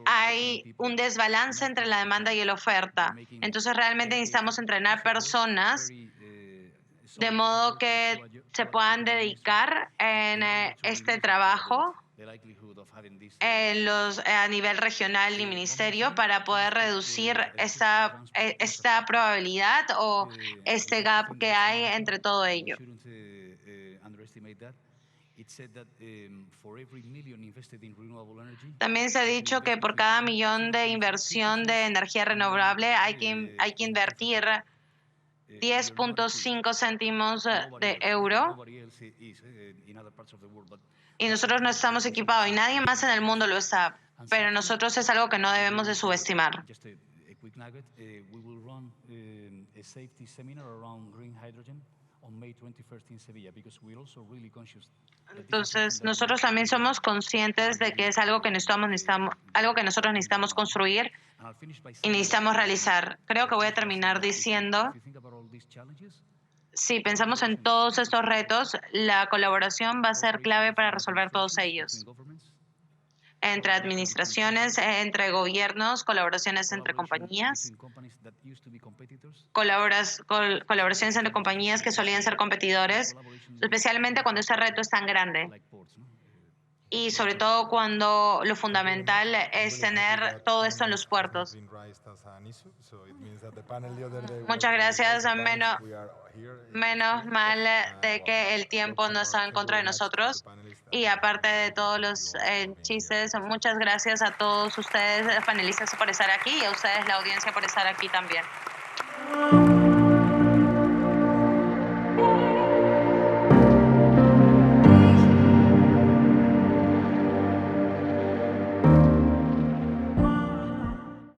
hay un desbalance entre la demanda y la oferta. Entonces, realmente necesitamos entrenar personas de modo que se puedan dedicar en este trabajo a nivel regional y ministerio, para poder reducir esta probabilidad o este gap que hay entre todo ello. También se ha dicho que por cada millón de inversión de energía renovable hay que invertir 10.5 céntimos de euro, y nosotros no estamos equipados y nadie más en el mundo lo está, pero nosotros es algo que no debemos de subestimar. Entonces, nosotros también somos conscientes de que es algo que nosotros necesitamos construir y necesitamos realizar. Creo que voy a terminar diciendo, si pensamos en todos estos retos, la colaboración va a ser clave para resolver todos ellos. Entre administraciones, entre gobiernos, colaboraciones entre compañías, colaboraciones entre compañías que solían ser competidores, especialmente cuando ese reto es tan grande. Y sobre todo cuando lo fundamental es tener todo esto en los puertos. Muchas gracias. Menos mal de que el tiempo no está en contra de nosotros. Y aparte de todos los chistes, muchas gracias a todos ustedes, panelistas, por estar aquí, y a ustedes, la audiencia, por estar aquí también.